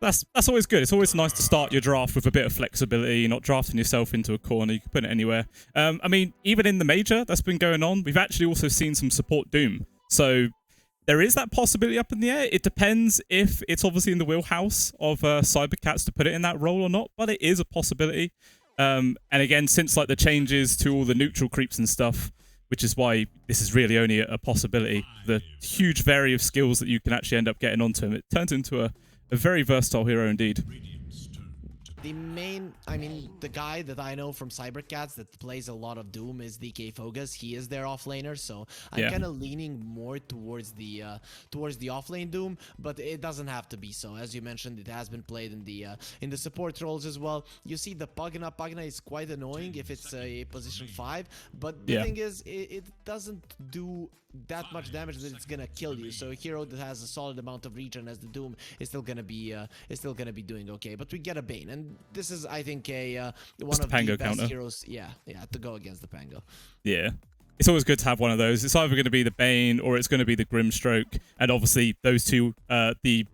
That's always good. It's always nice to start your draft with a bit of flexibility. You're not drafting yourself into a corner. You can put it anywhere. I mean, even in the major that's been going on, we've actually also seen some support Doom. So there is that possibility up in the air. It depends if it's obviously in the wheelhouse of cybercats to put it in that role or not, but it is a possibility. And again, since like the changes to all the neutral creeps and stuff, which is why this is really only a possibility, the huge variety of skills that you can actually end up getting onto him, it turns into a very versatile hero indeed. The main, I mean, the guy that I know from cybercats that plays a lot of Doom is DK Fogus. He is their offlaner, so I'm kind of leaning more towards the offlane Doom, but it doesn't have to be so. As you mentioned, it has been played in the support roles as well. You see the Pugna. Pugna is quite annoying if it's a position 5, but the thing is, it doesn't do that much damage that it's gonna kill you. So a hero that has a solid amount of regen as the Doom is still gonna be doing okay. But we get a Bane, and this is, I think, one of the best heroes. Yeah, to go against the Pango. Yeah. It's always good to have one of those. It's either going to be the Bane or it's going to be the Grimstroke. And obviously, those two, the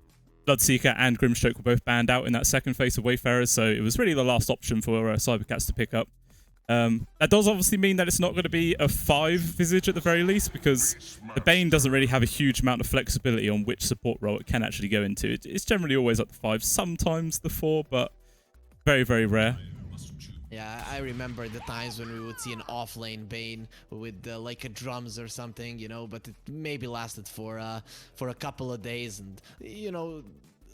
Bloodseeker and Grimstroke, were both banned out in that second phase of Wayfarers. So it was really the last option for cybercats to pick up. That does obviously mean that it's not going to be a 5 Visage at the very least, because the Bane doesn't really have a huge amount of flexibility on which support role it can actually go into. It's generally always up to 5, sometimes the 4, but very, very rare. Yeah, I remember the times when we would see an offlane Bane with like a drums or something, you know, but it maybe lasted for a couple of days, and you know,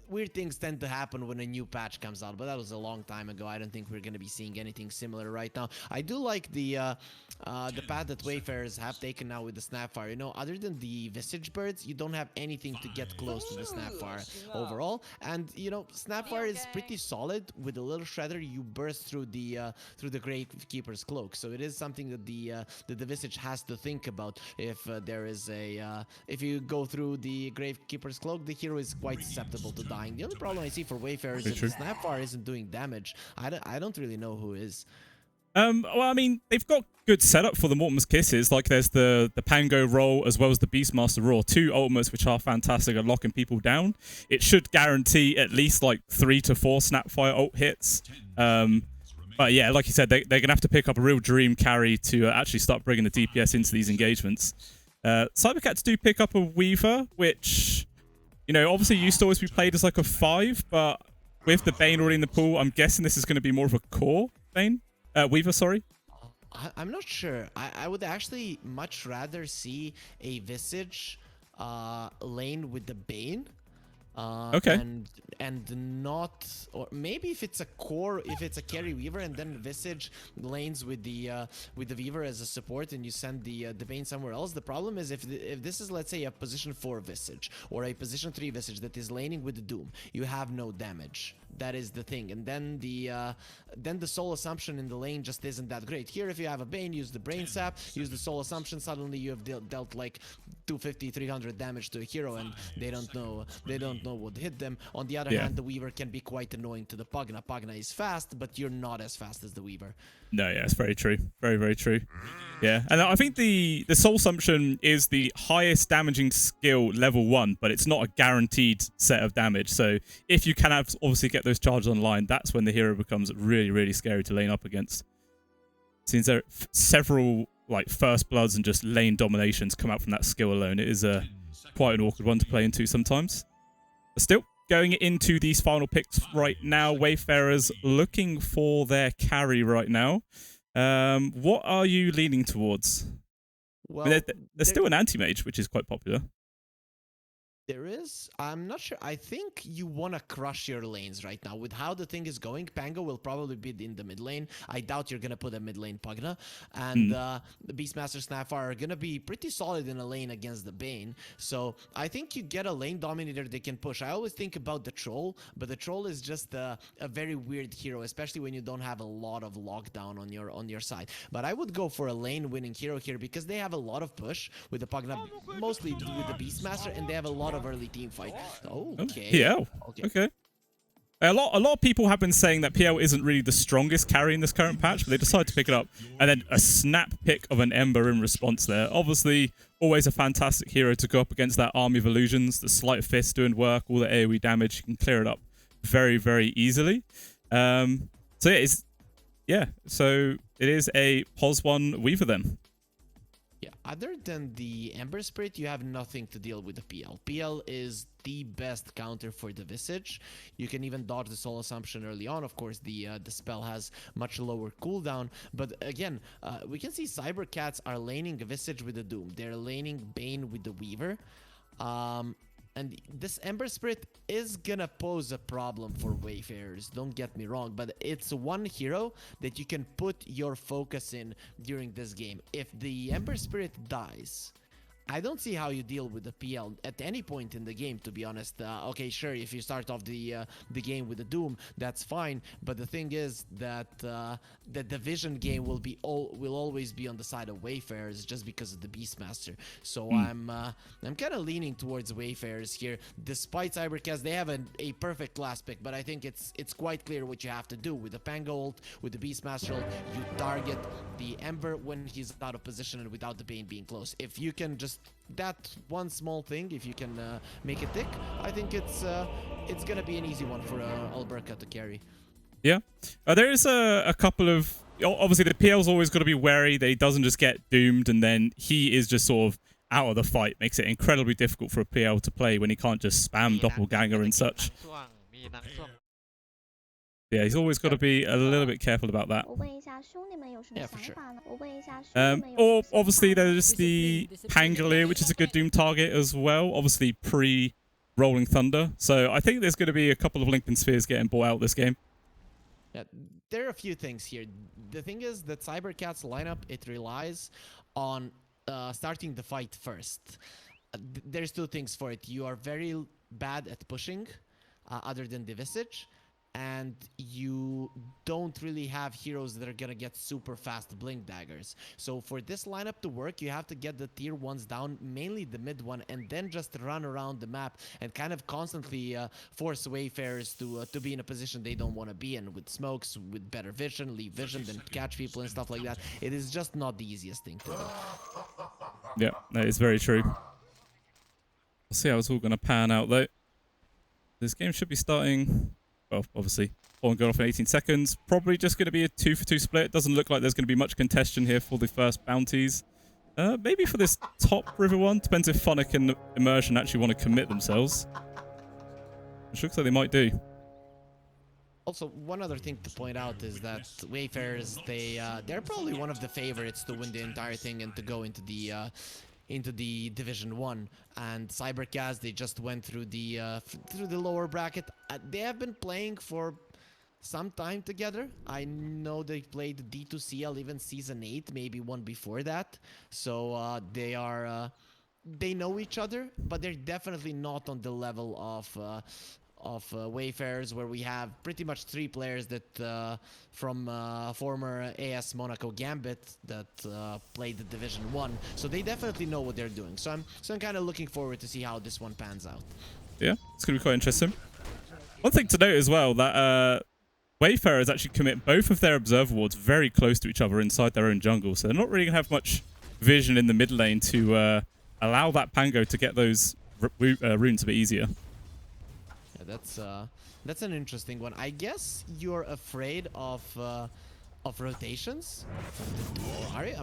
weird things tend to happen when a new patch comes out, but that was a long time ago. I don't think we're going to be seeing anything similar right now. I do like the path that Wayfarers have taken now with the Snapfire. You know, other than the Visage Birds, you don't have anything to get close to the Snapfire overall. And, you know, Snapfire is pretty solid. With a little Shredder, you burst through the Gravekeeper's Cloak. So it is something that the Visage has to think about. If there is if you go through the Gravekeeper's Cloak, the hero is quite susceptible to die. The only problem I see for Wayfarers is if the Snapfire isn't doing damage, I don't really know who is. Well, I mean, they've got good setup for the Mortimer's Kisses. Like, there's the Pango roll as well as the Beastmaster Roar. 2 ultimates which are fantastic at locking people down. It should guarantee at least, like, 3 to 4 Snapfire ult hits. But yeah, like you said, they're going to have to pick up a real dream carry to actually start bringing the DPS into these engagements. Cybercats do pick up a Weaver, which, you know, obviously used to always be played as like a 5, but with the Bane already in the pool, I'm guessing this is going to be more of a core Bane? Weaver, sorry. I'm not sure. I would actually much rather see a Visage lane with the Bane. Okay. And not, or maybe if it's a core, if it's a carry Weaver, and then Visage lanes with the Weaver as a support, and you send the Bane somewhere else. The problem is if this is, let's say, a position 4 Visage or a position 3 Visage that is laning with the Doom, you have no damage. That is the thing, and then the Soul Assumption in the lane just isn't that great. Here, if you have a Bane, use the Brain Sap, use the Soul Assumption, suddenly you have dealt like 250, 300 damage to a hero, and they don't know what hit them. On the other hand, the Weaver can be quite annoying to the Pugna. Pugna is fast, but you're not as fast as the Weaver. No, yeah, it's very true. Very, very true. Yeah, and I think the Soul Assumption is the highest damaging skill level 1, but it's not a guaranteed set of damage. So if you can obviously get those charges online, that's when the hero becomes really, really scary to lane up against. Since there are several like First Bloods and just lane dominations come out from that skill alone, it is quite an awkward one to play into sometimes. But still, going into these final picks right now, Wayfarers looking for their carry right now. What are you leaning towards? Well, I mean, there's still an anti-mage, which is quite popular. There is. I'm not sure. I think you want to crush your lanes right now. With how the thing is going, Pango will probably be in the mid lane. I doubt you're going to put a mid lane Pugna. And the Beastmaster Snapfire are going to be pretty solid in a lane against the Bane. So I think you get a lane dominator they can push. I always think about the Troll, but the Troll is just a very weird hero, especially when you don't have a lot of lockdown on your side. But I would go for a lane winning hero here because they have a lot of push with the Pugna, mostly with the Beastmaster, and they have a lot of early team fight. Okay. PL. Okay. A lot of people have been saying that PL isn't really the strongest carry in this current patch, but they decided to pick it up. And then a snap pick of an Ember in response there. Obviously, always a fantastic hero to go up against that army of illusions. The Sleight of Fist doing work, all the AoE damage. You can clear it up very, very easily. So so it is a POS 1 Weaver then. Yeah, other than the Ember Spirit, you have nothing to deal with the PL. PL is the best counter for the Visage. You can even dodge the Soul Assumption early on. Of course, the spell has much lower cooldown. But again, we can see cybercats are laning Visage with the Doom. They're laning Bane with the Weaver. And this Ember Spirit is gonna pose a problem for Wayfarers, don't get me wrong, but it's one hero that you can put your focus in during this game. If the Ember Spirit dies, I don't see how you deal with the PL at any point in the game, to be honest. Okay, sure, if you start off the game with the Doom, that's fine. But the thing is that the Division game will always be on the side of Wayfarers just because of the Beastmaster. So I'm kind of leaning towards Wayfarers here. Despite cybercats, they have a perfect class pick, but I think it's quite clear what you have to do with the Pango ult, with the Beastmaster ult. You target the Ember when he's out of position and without the Bane being close. If you can just that one small thing, if you can make it tick, I think it's gonna be an easy one for Alberca to carry. Yeah, there is a couple of, obviously the PL's always got to be wary that he doesn't just get doomed and then he is just sort of out of the fight. Makes it incredibly difficult for a PL to play when he can't just spam doppelganger and such. Yeah, he's always got to be a little bit careful about that. Yeah, for sure. Or obviously there's the Pangolier, which is a good Doom target as well. Obviously pre-Rolling Thunder. So I think there's going to be a couple of Lincoln Spheres getting bought out this game. Yeah, there are a few things here. The thing is that cybercats lineup, it relies on starting the fight first. There's two things for it. You are very bad at pushing, other than the Visage. And you don't really have heroes that are gonna get super fast blink daggers. So for this lineup to work, you have to get the tier 1s down, mainly the mid one, and then just run around the map and kind of constantly force Wayfarers to be in a position they don't want to be in, with smokes, with better vision, leave vision, then catch people and stuff like that. It is just not the easiest thing to do. Yeah, that is very true. We'll see how it's all gonna pan out though. This game should be starting. Well, obviously, on going off in 18 seconds. Probably just going to be a 2-for-2 split. Doesn't look like there's going to be much contention here for the first bounties. Maybe for this top river one. Depends if Funnick and Immersion actually want to commit themselves. Which looks like they might do. Also, one other thing to point out is that Wayfarers, they're probably one of the favorites to win the entire thing and to go into the Division 1, and cybercats, they just went through the lower bracket. They have been playing for some time together. I know they played D2CL even Season 8, maybe one before that. So they know each other, but they're definitely not on the level of Wayfarers, where we have pretty much 3 players that from former AS Monaco Gambit that played the Division 1. So they definitely know what they're doing. So I'm kind of looking forward to see how this one pans out. Yeah, it's going to be quite interesting. One thing to note as well, that Wayfarers actually commit both of their Observer wards very close to each other inside their own jungle. So they're not really going to have much vision in the mid lane to allow that Pango to get those runes a bit easier. That's an interesting one. I guess you're afraid of rotations from the Doom. Ari,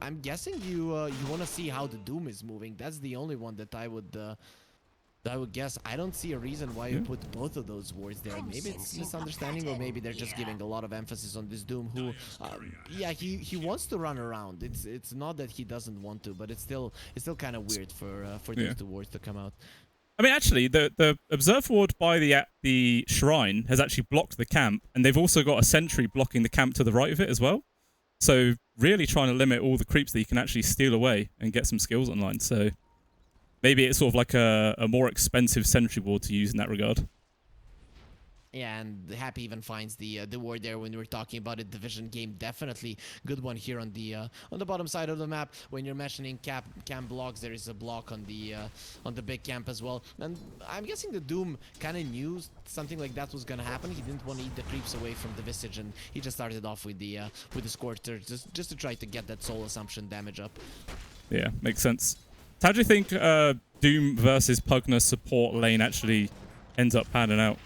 I'm guessing you want to see how the Doom is moving. That's the only one that I would guess. I don't see a reason why you put both of those wards there. Maybe it's misunderstanding, or maybe they're just giving a lot of emphasis on this Doom, who yeah, he wants to run around. It's not that he doesn't want to, but it's still kind of weird for those two wards to come out. I mean, actually, the Observer ward by the shrine has actually blocked the camp, and they've also got a sentry blocking the camp to the right of it as well. So really trying to limit all the creeps that you can actually steal away and get some skills online. So maybe it's sort of like a more expensive sentry ward to use in that regard. Yeah, and Happy even finds the ward there when we were talking about it. Division game, definitely good one here on the bottom side of the map. When you're mentioning camp blocks, there is a block on the big camp as well. And I'm guessing the Doom kind of knew something like that was gonna happen. He didn't want to eat the creeps away from the Visage, and he just started off with the Scorcher just to try to get that Soul Assumption damage up. Yeah, makes sense. How do you think Doom versus Pugna support lane actually ends up panning out?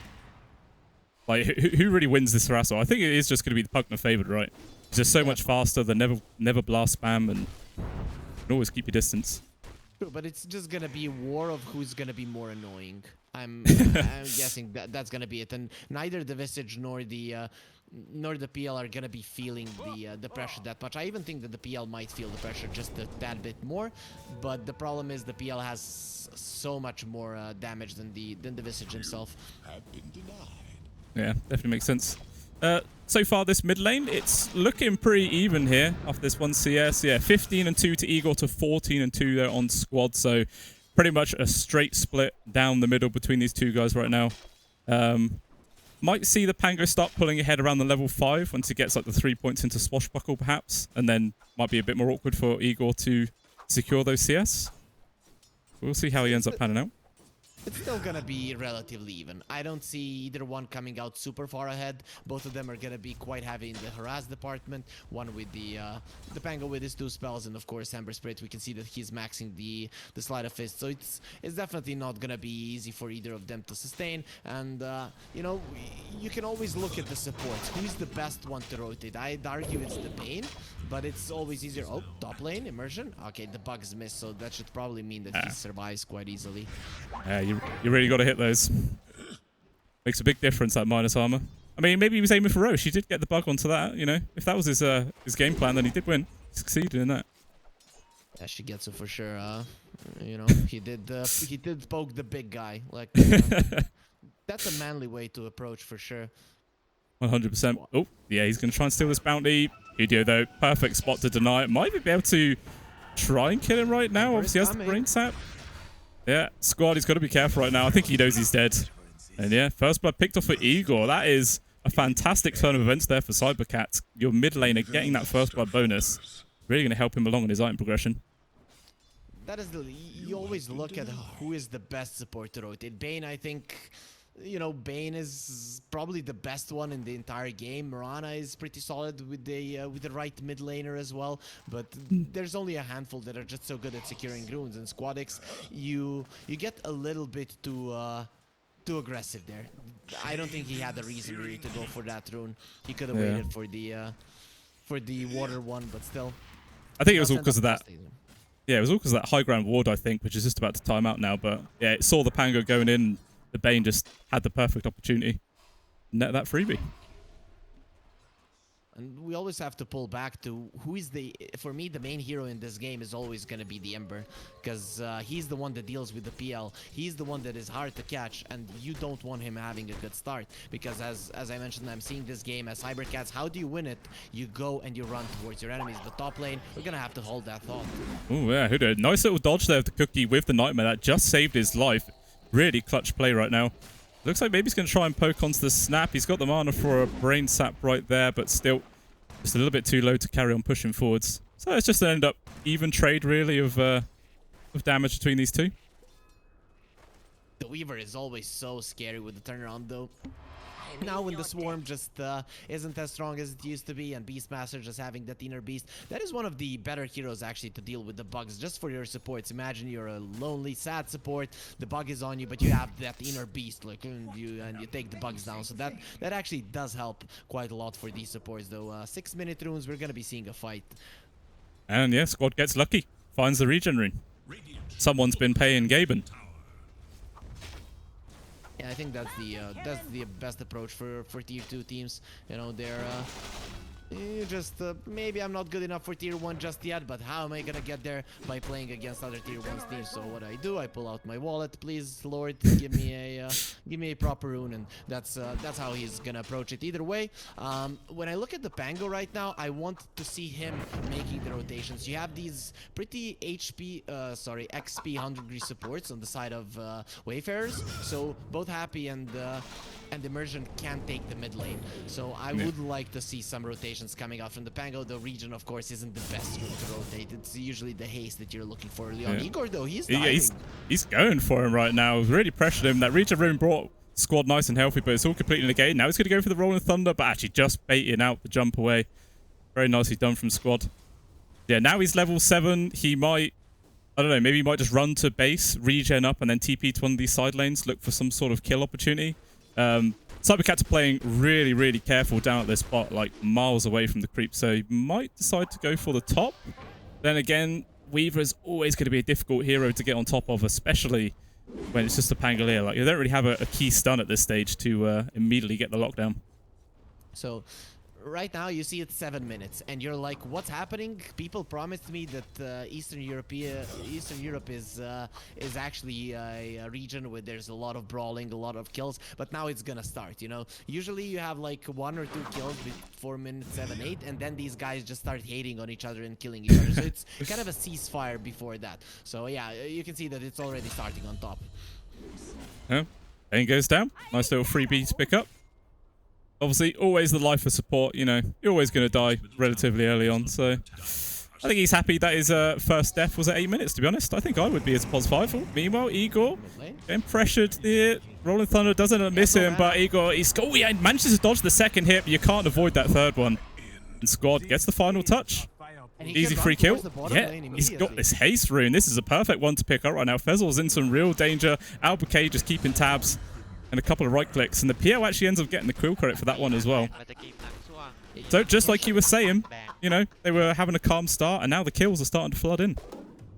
Like, who really wins this harassal? I think it is just going to be the Pugner favored, right? He's just so much faster. They never blast spam, and can always keep your distance. True, but it's just gonna be a war of who's gonna be more annoying. I'm guessing that's gonna be it, and neither the Visage nor the PL are gonna be feeling the pressure that much. I even think that the PL might feel the pressure just a tad bit more, but the problem is the PL has so much more damage than the Visage himself. Yeah, definitely makes sense. So far this mid lane, it's looking pretty even here after this one CS. Yeah, 15 and 2 to Igor to 14 and 2 there on squad. So pretty much a straight split down the middle between these two guys right now. Might see the Pango start pulling ahead around the level 5 once he gets like the 3 points into Swashbuckle perhaps. And then might be a bit more awkward for Igor to secure those CS. We'll see how he ends up panning out. It's still gonna be relatively even. I don't see either one coming out super far ahead. Both of them are gonna be quite heavy in the harass department. One with the Pango with his 2 spells, and of course Ember Spirit. We can see that he's maxing the Sleight of Fist. So it's definitely not gonna be easy for either of them to sustain. And you know, you can always look at the supports. Who's the best one to rotate? I'd argue it's the Bane, but it's always easier. Oh, top lane immersion. Okay, the bugs missed, so that should probably mean that he survives quite easily. You really got to hit those. Makes a big difference, that minus armor. I mean, maybe he was aiming for Roche. He did get the bug onto that, you know. If that was his game plan, then he did win. He succeeded in that. Yeah, Shigetsu for sure. You know, he did poke the big guy. Like that's a manly way to approach for sure. 100%. Oh, yeah, he's going to try and steal this bounty. Hideo, though, perfect spot to deny it. Might be able to try and kill him right now. Obviously, he has the brain sap. Yeah, squad, he's got to be careful right now. I think he knows he's dead. And yeah, first blood picked off for Igor. That is a fantastic turn of events there for cybercats. Your mid laner getting that first blood bonus. Really going to help him along on his item progression. That is you always look at who is the best support to rotate. Bane, I think, you know, Bane is probably the best one in the entire game. Mirana is pretty solid with the right mid laner as well. But there's only a handful that are just so good at securing runes. And Squadix, you get a little bit too aggressive there. I don't think he had the reason really to go for that rune. He could have waited for the water one, but still. I think it was all because of that. Yeah, it was all because of that high ground ward, I think, which is just about to time out now. But yeah, it saw the Pango going in. The Bane just had the perfect opportunity. Net that freebie. And we always have to pull back to who is for me, the main hero in this game is always going to be the Ember. Because he's the one that deals with the PL. He's the one that is hard to catch. And you don't want him having a good start. Because as I mentioned, I'm seeing this game as cybercats. How do you win it? You go and you run towards your enemies. But top lane, we're going to have to hold that thought. Oh, yeah. Hudo. Nice little dodge there of the Cookie with the Nightmare. That just saved his life. Really clutch play right now. Looks like maybe he's going to try and poke onto the snap. He's got the mana for a brain sap right there, but still just a little bit too low to carry on pushing forwards. So it's just an end up even trade really of damage between these two. The Weaver is always so scary with the turnaround though. Now when the Swarm just isn't as strong as it used to be, and Beastmaster just having that inner beast, that is one of the better heroes actually to deal with the bugs just for your supports. Imagine you're a lonely, sad support, the bug is on you, but you have that inner beast, like, and you take the bugs down. So that actually does help quite a lot for these supports though. 6-minute runes, we're gonna be seeing a fight. And yeah, squad gets lucky, finds the regen rune. Someone's been paying Gaben. Yeah, I think that's the best approach for tier 2 teams. You know, they're just maybe I'm not good enough for tier 1 just yet, but how am I gonna get there? By playing against other tier 1 teams. So what I do, I pull out my wallet, please Lord, give me a proper rune, and that's how he's gonna approach it. Either way, when I look at the Pango right now, I want to see him making the rotations. You have these pretty XP 100-degree supports on the side of Wayfarers, so both Happy and Immersion can take the mid lane. So I would like to see some rotations coming out from the Pango. The region, of course, isn't the best route to rotate. It's usually the haste that you're looking for early on. Igor, though, he's going for him right now. Really pressured him. That region rune brought squad nice and healthy, but it's all completely negated. Now he's going to go for the Rolling Thunder, but actually just baiting out the jump away. Very nicely done from squad. Yeah, now he's level 7. He might, I don't know, maybe he might just run to base, regen up, and then TP to one of these side lanes, look for some sort of kill opportunity. Cybercats are playing really, really careful down at this spot, like miles away from the creep, so he might decide to go for the top. Then again, Weaver is always going to be a difficult hero to get on top of, especially when it's just a Pangolier. Like, you don't really have a key stun at this stage to immediately get the lockdown. So right now you see it's 7 minutes and you're like, what's happening? People promised me that Eastern Europe is actually a region where there's a lot of brawling, a lot of kills, but now it's gonna start, you know. Usually you have like 1 or 2 kills before minute 7, 8, and then these guys just start hating on each other and killing each other. So it's kind of a ceasefire before that. So yeah, you can see that it's already starting on top. Yeah, Bane goes down. Nice little freebie to pick up. Obviously, always the life of support, you know, you're always going to die relatively early on, so I think he's happy that his first death was at 8 minutes, to be honest. I think I would be as a pos 5. Meanwhile, Igor getting pressured here. Rolling Thunder doesn't miss him, but Igor, he manages to dodge the second hit, but you can't avoid that third one. And Squad gets the final touch. Easy free kill. Yeah, he's got this haste rune. This is a perfect one to pick up right now. Fezzel's in some real danger. Albuquerque just keeping tabs. And a couple of right clicks, and the PO actually ends up getting the quill credit for that one as well. So just like you were saying, you know, they were having a calm start, and now the kills are starting to flood in.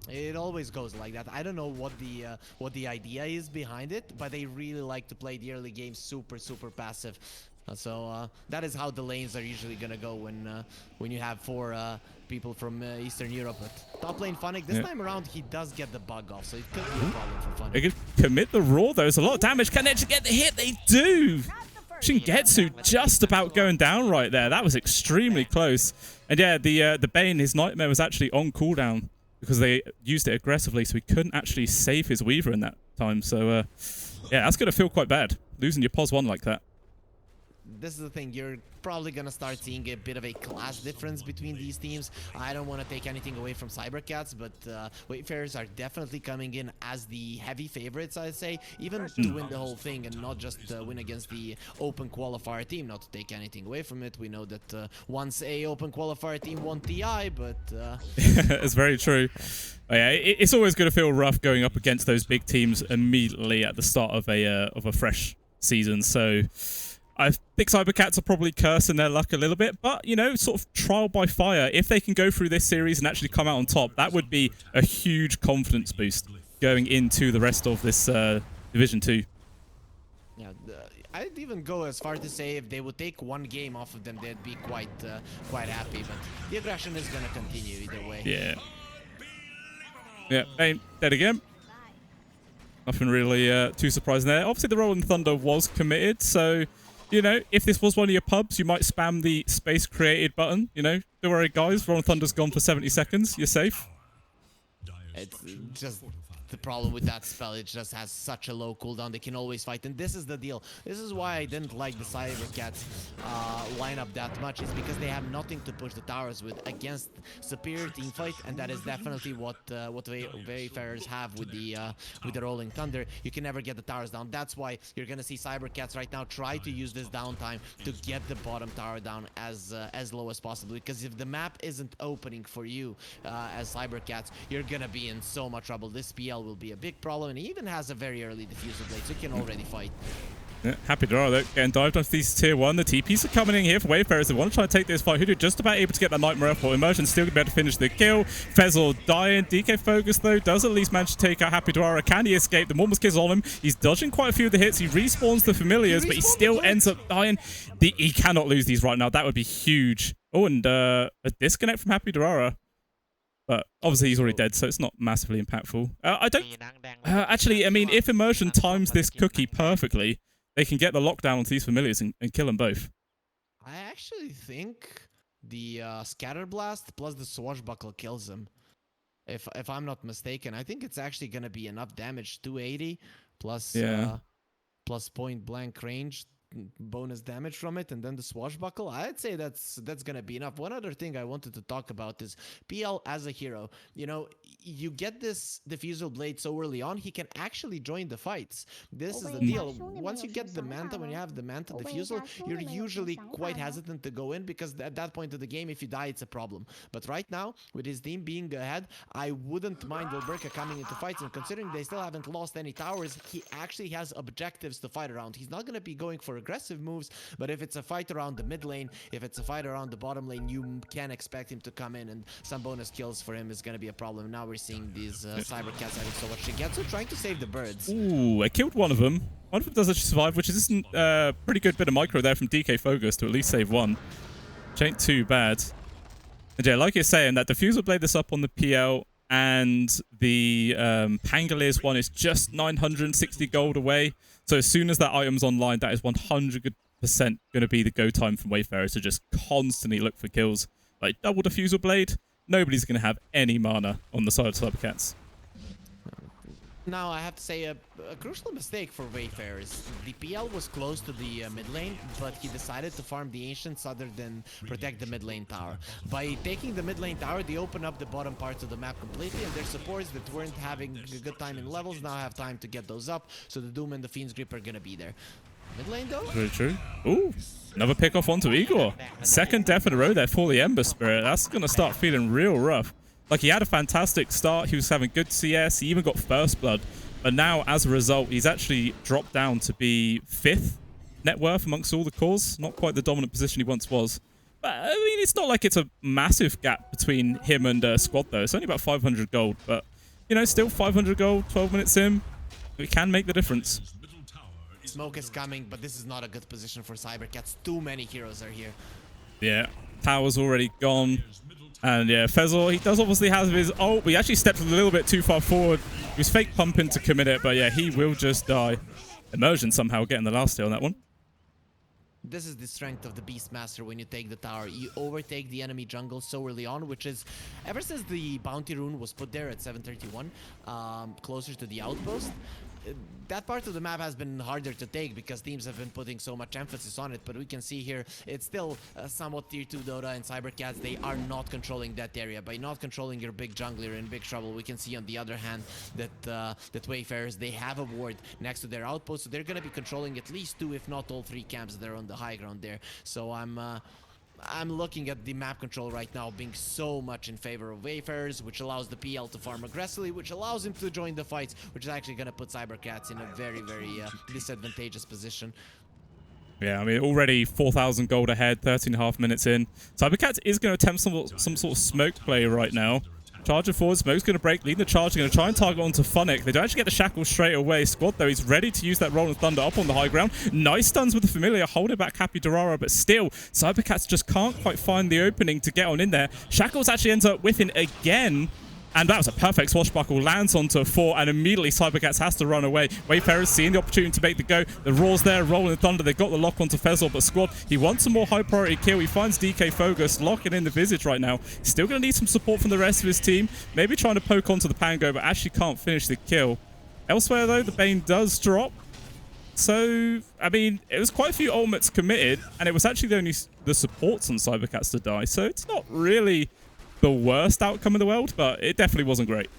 It always goes like that. I don't know what the idea is behind it, but they really like to play the early game super passive. So that is how the lanes are usually gonna go when you have 4 people from Eastern Europe. But top lane Funnick, this time around he does get the bug off, so it could be a problem for Funnick. They could commit the raw though. There's a lot of damage. Can they actually get the hit? They do. Shingetsu just about going down right there. That was extremely close. And yeah, the Bane, his nightmare was actually on cooldown because they used it aggressively, so he couldn't actually save his Weaver in that time. So yeah, that's gonna feel quite bad losing your pos 1 like that. This is the thing, you're probably gonna start seeing a bit of a class difference between these teams. I don't want to take anything away from cybercats, but Wayfarers are definitely coming in as the heavy favorites, I'd say, even to win the whole thing and not just win against the open qualifier team. Not to take anything away from it, we know that once a open qualifier team won TI, but it's very true. But yeah, it's always going to feel rough going up against those big teams immediately at the start of a fresh season. So I think cybercats are probably cursing their luck a little bit, but, you know, sort of trial by fire. If they can go through this series and actually come out on top, that would be a huge confidence boost going into the rest of this Division 2. Yeah, I'd even go as far to say if they would take 1 game off of them, they'd be quite happy, but the aggression is going to continue either way. Yeah. Yeah, Bane dead again. Nothing really too surprising there. Obviously, the Rolling Thunder was committed, so, you know, if this was one of your pubs, you might spam the space created button. You know, don't worry, guys. Rolling Thunder's gone for 70 seconds. You're safe. It's just the problem with that spell. It just has such a low cooldown. They can always fight, and this is the deal. This is why I didn't like the cybercats lineup that much. Is because they have nothing to push the towers with against superior team fight, and that is definitely what Wayfarers have with the Rolling Thunder. You can never get the towers down. That's why you're gonna see cybercats right now try to use this downtime to get the bottom tower down as low as possible. Because if the map isn't opening for you as cybercats, you're gonna be in so much trouble. This PL will be a big problem, and he even has a very early diffuser blade, so he can already fight. Yeah, happy draw though, getting dived onto these tier 1. The TPs are coming in here for Wayfarers. They want to try and take this fight. Hudu just about able to get that Nightmare F, but Immersion still going to be able to finish the kill. Fezzel dying. DK Focus though does at least manage to take out Happy Dwara. Can he escape? The Mormons Kiss on him. He's dodging quite a few of the hits. He respawns the Familiars, but he still ends up dying. He cannot lose these right now. That would be huge. Oh, and a disconnect from Happy Dwara. But obviously he's already dead, so it's not massively impactful. I don't... actually, I mean, if Immersion times this cookie perfectly, they can get the lockdown onto these Familiars and kill them both. I actually think the Scatter Blast plus the Swashbuckle kills him. If I'm not mistaken. I think it's actually going to be enough damage. 280 plus, plus point blank range. Bonus damage from it, and then the Swashbuckle. I'd say that's gonna be enough. One other thing I wanted to talk about is PL as a hero. You know, you get this diffusal blade so early on, he can actually join the fights. This is the deal. Once you get the Manta, when you have the Manta diffusal, you're usually quite hesitant to go in, because at that point of the game, if you die, it's a problem. But right now, with his team being ahead, I wouldn't mind Wilberka coming into fights, and considering they still haven't lost any towers, he actually has objectives to fight around. He's not gonna be going for aggressive moves. But if it's a fight around the mid lane, if it's a fight around the bottom lane, you can expect him to come in, and some bonus kills for him is going to be a problem. Now we're seeing these cybercats having so much Shigetsu trying to save the birds. Ooh, I killed one of them. One of them does actually survive, which is a pretty good bit of micro there from DK Focus to at least save one. Which ain't too bad. And yeah, like you're saying, that Diffusal Blade this up on the PL, and the Pangoliers one is just 960 gold away. So as soon as that item's online, that is 100% going to be the go time from Wayfarers to just constantly look for kills. Like double Diffusal Blade, nobody's going to have any mana on the side of cybercats. Now, I have to say a crucial mistake for Wayfarers. The PL was close to the mid lane, but he decided to farm the Ancients other than protect the mid lane tower. By taking the mid lane tower, they open up the bottom parts of the map completely, and their supports that weren't having a good time in levels now have time to get those up, so the Doom and the Fiend's Grip are gonna be there. Mid lane though? Very true. Ooh, another pick off onto Igor. Second death in a row there for the Ember Spirit. That's gonna start feeling real rough. Like, he had a fantastic start, he was having good CS, he even got first blood, but now, as a result, he's actually dropped down to be 5th net worth amongst all the cores. Not quite the dominant position he once was. But, I mean, it's not like it's a massive gap between him and Squad, though. It's only about 500 gold, but, you know, still 500 gold, 12 minutes in, it can make the difference. Smoke is coming, but this is not a good position for cybercats. Too many heroes are here. Yeah, tower's already gone. And yeah, Fezzle, he does obviously have his ult, but he actually stepped a little bit too far forward. He was fake pumping to commit it, but yeah, he will just die. Immersion somehow getting the last hit on that one. This is the strength of the Beastmaster when you take the tower. You overtake the enemy jungle so early on, which is, ever since the bounty rune was put there at 731, closer to the outpost, that part of the map has been harder to take because teams have been putting so much emphasis on it, but we can see here it's still somewhat tier 2 Dota, and cybercats, they are not controlling that area. By not controlling your big jungler, you're in big trouble. We can see on the other hand that that Wayfarers, they have a ward next to their outpost, so they're going to be controlling at least 2 if not all 3 camps that are on the high ground there. So I'm looking at the map control right now being so much in favor of Wayfarers, which allows the PL to farm aggressively, which allows him to join the fights, which is actually going to put cybercats in a very, very disadvantageous position. Yeah, I mean, already 4,000 gold ahead, 13.5 minutes in. cybercats is going to attempt some sort of smoke play right now. Charger forward, Smoke's going to break, leading the charge, going to try and target onto Funnick. They don't actually get the shackle straight away. Squad, though, he's ready to use that Rolling Thunder up on the high ground. Nice stuns with the Familiar, holding back Happy Durara, but still, cybercats just can't quite find the opening to get on in there. Shackles actually ends up whiffing again. And that was a perfect swashbuckle, lands onto a 4, and immediately cybercats has to run away. Wayfarers seeing the opportunity to make the go. The Raw's there, Rolling Thunder. They got the lock onto Fezzle, but Squad, he wants a more high priority kill. He finds DK Focus, locking in the Visage right now. Still going to need some support from the rest of his team. Maybe trying to poke onto the Pango, but actually can't finish the kill. Elsewhere, though, the Bane does drop. So, I mean, it was quite a few ultimates committed, and it was actually only the supports on cybercats to die. So it's not really the worst outcome in the world, but it definitely wasn't great.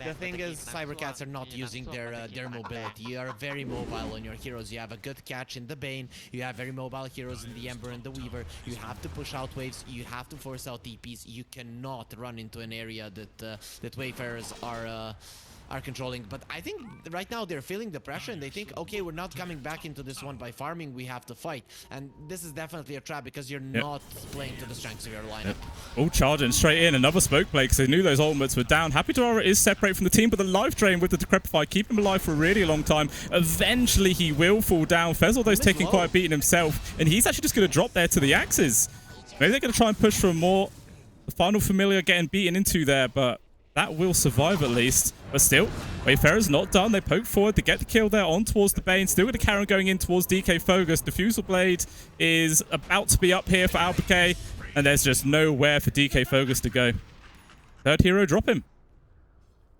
The thing is, cybercats are not using their mobility. You are very mobile on your heroes. You have a good catch in the Bane. You have very mobile heroes in the Ember and the Weaver. You have to push out waves. You have to force out TPs. You cannot run into an area that Wayfarers are controlling. But I think right now they're feeling the pressure and they think, okay, we're not coming back into this one by farming, we have to fight. And this is definitely a trap because you're not playing to the strengths of your lineup. All charging straight in, another smoke play because they knew those ultimates were down. Happy Durara is separate from the team, but the life drain with the Decrepify keep him alive for a really long time. Eventually he will fall down. Fezzle though is taking quite a beating himself, and he's actually just going to drop there to the axes. Maybe they're going to try and push for more. The final Familiar getting beaten into there, but that will survive at least. But still, Wayfarers not done. They poke forward to get the kill there on towards the Bane. Still with the Karen going in towards DK Focus. Diffusal Blade is about to be up here for Albuquerque, and there's just nowhere for DK Focus to go. Third hero, drop him.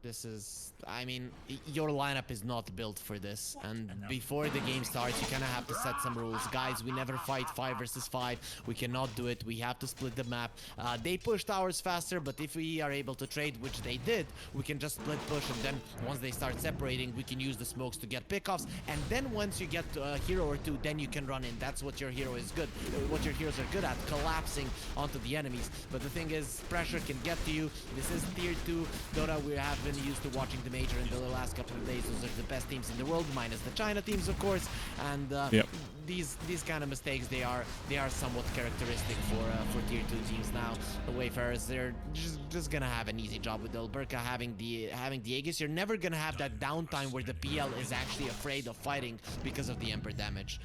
This is, I mean, your lineup is not built for this, and before the game starts you kind of have to set some rules. Guys, we never fight 5 versus 5. We cannot do it. We have to split the map. They push towers faster, but if we are able to trade, which they did, we can just split push, and then once they start separating, we can use the smokes to get pickoffs, and then once you get a hero or two, then you can run in. That's what your hero is good, what your heroes are good at, collapsing onto the enemies. But the thing is, pressure can get to you. This is tier 2 Dota. We have been used to watching the the major in the last couple of days. Those are the best teams in the world, minus the China teams, of course. And these kind of mistakes, they are somewhat characteristic for tier 2 teams now. The Wayfarers, they're just gonna have an easy job with Alberca having the Aegis. You're never gonna have that downtime where the PL is actually afraid of fighting because of the Ember damage.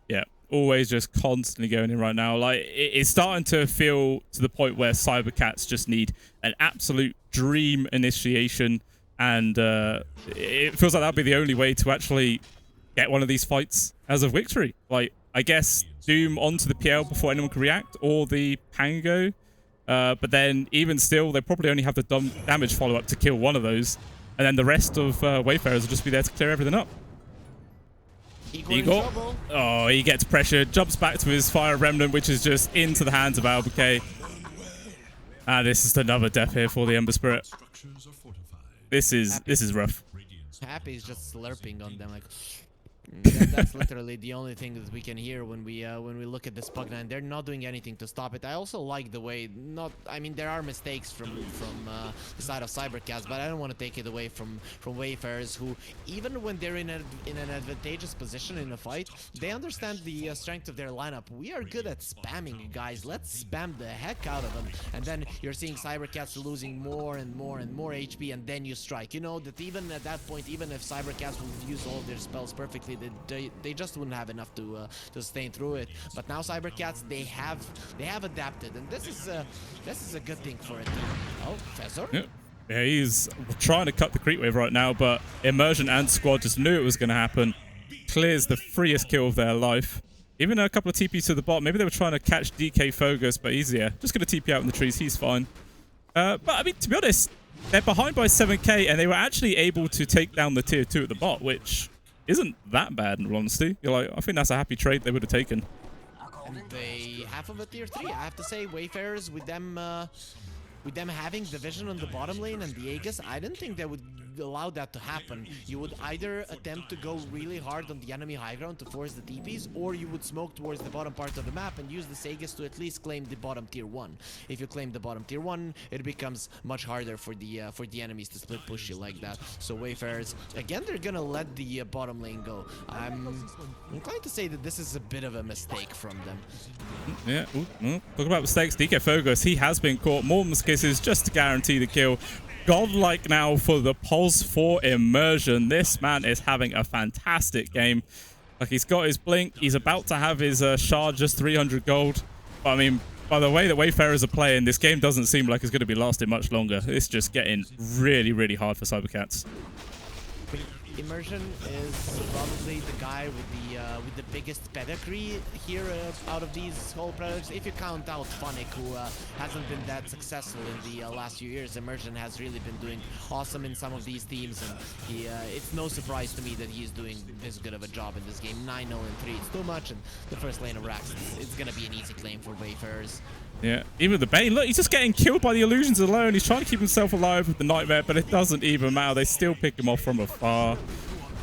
Yeah, always just constantly going in right now. Like, it's starting to feel to the point where cybercats just need an absolute dream initiation, and it feels like that'll be the only way to actually get one of these fights as a victory. Like, I guess Doom onto the PL before anyone can react, or the Pango. But then, even still, they probably only have the damage follow-up to kill one of those, and then the rest of Wayfarers will just be there to clear everything up. Igor. Oh, he gets pressure, jumps back to his Fire Remnant, which is just into the hands of Albuquerque. And this is another death here for the Ember Spirit. This is rough. Happy is just slurping on them, like. That's literally the only thing that we can hear when we look at this Pug9. They're not doing anything to stop it. I also like the way, I mean, there are mistakes from the side of cybercats, but I don't want to take it away from Wayfarers, who even when they're in an advantageous position in a fight, they understand the strength of their lineup. We are good at spamming, guys. Let's spam the heck out of them, and then you're seeing cybercats losing more and more and more HP, and then you strike. You know that even at that point, even if cybercats would use all of their spells perfectly, they just wouldn't have enough to sustain through it. But now cybercats, they have adapted, and this is a good thing for a team. Oh, Fezor? Yeah, he's trying to cut the creep wave right now, but Immersion and Squad just knew it was going to happen. Clears the freest kill of their life. Even a couple of TPs to the bot. Maybe they were trying to catch DK Fogus, but he's just going to TP out in the trees. He's fine. But I mean, to be honest, they're behind by 7k, and they were actually able to take down the tier 2 at the bot, which isn't that bad in all honesty. You're like, I think that's a happy trade they would have taken. And they half of a tier 3. I have to say, Wayfarers, with them having the vision on the bottom lane and the Aegis, I didn't think they would allow that to happen. You would either attempt to go really hard on the enemy high ground to force the TPs, or you would smoke towards the bottom part of the map and use the Aegis to at least claim the bottom tier 1. If you claim the bottom tier 1, it becomes much harder for the enemies to split push you like that. So Wayfarers, again, they're gonna let the bottom lane go. I'm inclined to say that this is a bit of a mistake from them. Yeah, talk about mistakes. DK Fogus, he has been caught. Morton's kisses just to guarantee the kill. Godlike now for the pulse for Immersion. This man is having a fantastic game. Like, he's got his blink. He's about to have his shard, just 300 gold. But I mean, by the way that Wayfarers are playing, this game doesn't seem like it's going to be lasting much longer. It's just getting really, really hard for cybercats. Immersion is probably the guy with the biggest pedigree here out of these whole products. If you count out Funnick, who hasn't been that successful in the last few years, Immersion has really been doing awesome in some of these teams, and it's no surprise to me that he's doing this good of a job in this game. 9-0 and 3, it's too much, and the first lane of Rax, it's gonna be an easy claim for Wayfarers. Yeah, even the Bane. Look, he's just getting killed by the illusions alone. He's trying to keep himself alive with the Nightmare, but it doesn't even matter. They still pick him off from afar.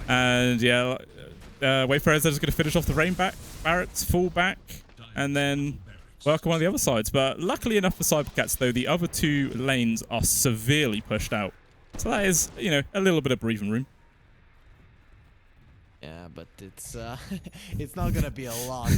And yeah, Wayfarers are just going to finish off the Rain Barretts, fall back, and then work on one of the other sides. But luckily enough for cybercats, though, the other two lanes are severely pushed out. So that is, you know, a little bit of breathing room. Yeah, but it's it's not gonna be a lot.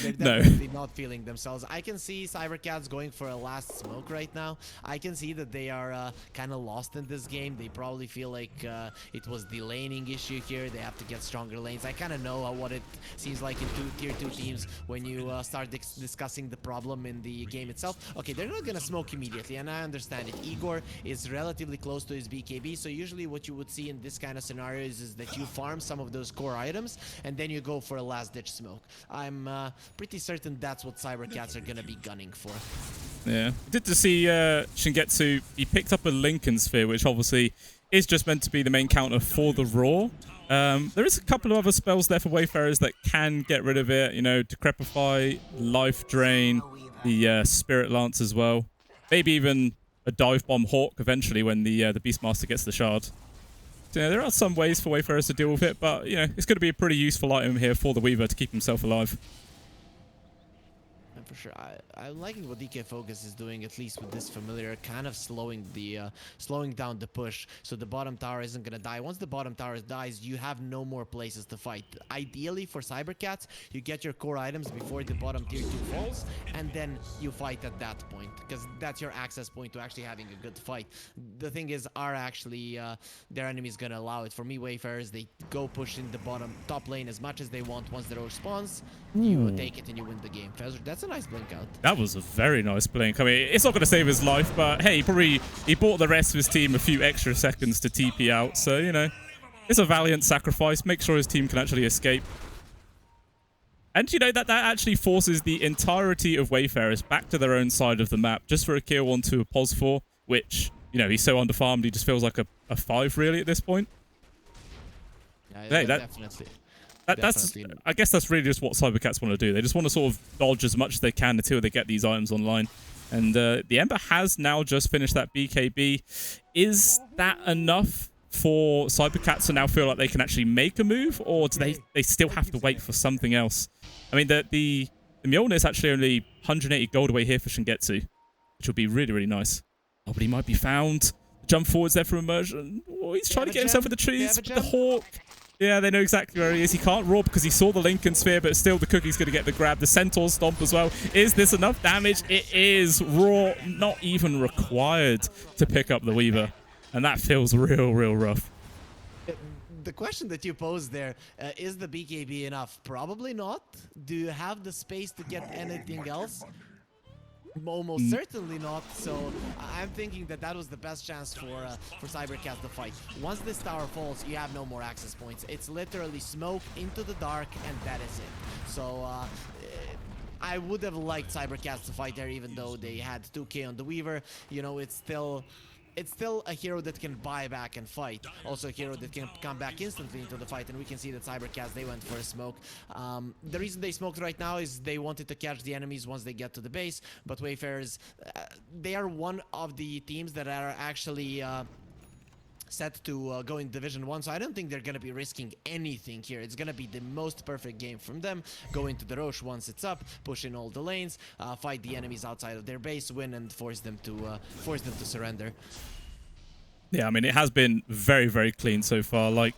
They're definitely not feeling themselves. I can see cybercats going for a last smoke right now. I can see that they are kind of lost in this game. They probably feel like it was the laning issue here. They have to get stronger lanes. I kind of know what it seems like in tier 2 teams when you start discussing the problem in the game itself. Okay, they're not gonna smoke immediately, and I understand it. Igor is relatively close to his BKB, so usually what you would see in this kind of scenarios is that you farm some of those core items and then you go for a last ditch smoke. I'm pretty certain that's what cybercats are gonna be gunning for. Yeah, good to see Shingetsu. He picked up a Lincoln Sphere, which obviously is just meant to be the main counter for the Raw. There is a couple of other spells there for Wayfarers that can get rid of it. You know, Decrepify, Life Drain, the Spirit Lance as well. Maybe even a Dive Bomb Hawk eventually when the Beastmaster gets the shard. So, yeah, there are some ways for Wayfarers to deal with it, but you know, it's going to be a pretty useful item here for the Weaver to keep himself alive. For sure. I'm liking what DK Focus is doing, at least with this familiar, kind of slowing down the push, so the bottom tower isn't gonna die. Once the bottom tower dies, you have no more places to fight. Ideally, for cybercats, you get your core items before the bottom tier 2 falls, and then you fight at that point, because that's your access point to actually having a good fight. The thing is, are actually their enemies gonna allow it? For me, Wayfarers, they go push in the top lane as much as they want. Once the roach spawns, you take it and you win the game. That's a nice blink out. That was a very nice blink. I mean, it's not going to save his life, but hey, he bought the rest of his team a few extra seconds to TP out. So, you know, it's a valiant sacrifice. Make sure his team can actually escape. And, you know, that actually forces the entirety of Wayfarers back to their own side of the map just for a kill onto a POS 4, which, you know, he's so underfarmed, he just feels like a 5 really at this point. Yeah, hey, definitely. I guess that's really just what cybercats want to do. They just want to sort of dodge as much as they can until they get these items online. And the Ember has now just finished that BKB. Is that enough for cybercats to now feel like they can actually make a move, or do they still have to wait for something else? I mean, the Mjolnir is actually only 180 gold away here for Shingetsu, which will be really, really nice. Oh, but he might be found. Jump forwards there for immersion. Oh, he's trying to get himself in the trees with the Hawk. Yeah, they know exactly where he is. He can't roar because he saw the Lincoln Sphere, but still the Cookie's going to get the grab. The Centaur Stomp as well. Is this enough damage? It is. Raw, not even required to pick up the Weaver. And that feels real, real rough. The question that you posed there, is the BKB enough? Probably not. Do you have the space to get anything else? Almost certainly not. So I'm thinking that was the best chance for cybercats to fight. Once this tower falls, you have no more access points. It's literally smoke into the dark, and that is it. So I would have liked cybercats to fight there, even though they had 2k on the Weaver. You know, it's still a hero that can buy back and fight. Also a hero that can come back instantly into the fight, and we can see that cybercats, they went for a smoke. The reason they smoked right now is they wanted to catch the enemies once they get to the base, but Wayfarers, they are one of the teams that are actually set to go in Division 1, so I don't think they're going to be risking anything here. It's going to be the most perfect game from them. Go into the Roche once it's up, push in all the lanes, fight the enemies outside of their base, win, and force them to surrender. Yeah, I mean, it has been very, very clean so far. Like,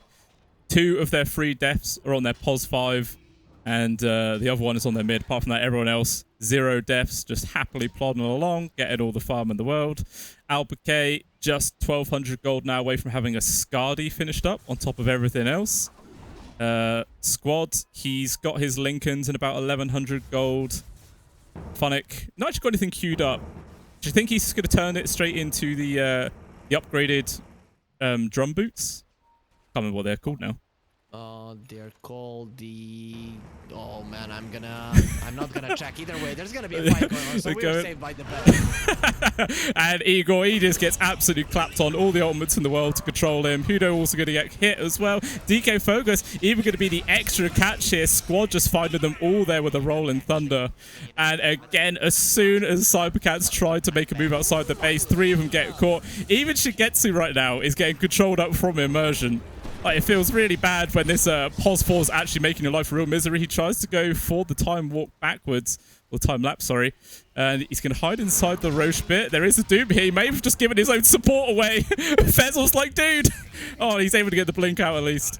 2 of their 3 deaths are on their POS 5, and the other one is on their mid. Apart from that, everyone else, 0 deaths, just happily plodding along, getting all the farm in the world. Albuquerque, just 1,200 gold now away from having a Skadi finished up on top of everything else. Squad, he's got his Lincolns in about 1,100 gold. Funnick, not actually got anything queued up. Do you think he's going to turn it straight into the upgraded drum boots? Can't remember what they're called now. They're called the... Oh man, I'm not gonna check either way. There's gonna be a fight going on, so we're saved by the bell. And Igor, he just gets absolutely clapped on. All the ultimates in the world to control him. Hudo also going to get hit as well. DK Focus, even going to be the extra catch here. Squad just finding them all there with a rolling thunder. And again, as soon as cybercats tried to make a move outside the base, 3 of them get caught. Even Shigetsu right now is getting controlled up from immersion. Like, it feels really bad when this POS 4 is actually making your life a real misery. He tries to go for the time walk backwards, or time lapse, sorry. And he's going to hide inside the Roche bit. There is a Doom here. He may have just given his own support away. Fezzel's like, dude. Oh, he's able to get the blink out at least.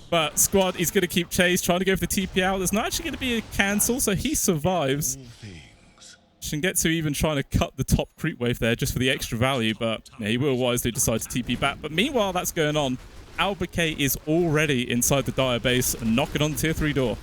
But Squad, he's going to keep chase, trying to go for the TP out. There's not actually going to be a cancel, so he survives. Shingetsu even trying to cut the top creep wave there just for the extra value, but yeah, he will wisely decide to TP back. But meanwhile, that's going on. Albuquerque is already inside the Dire base and knocking on tier 3 door.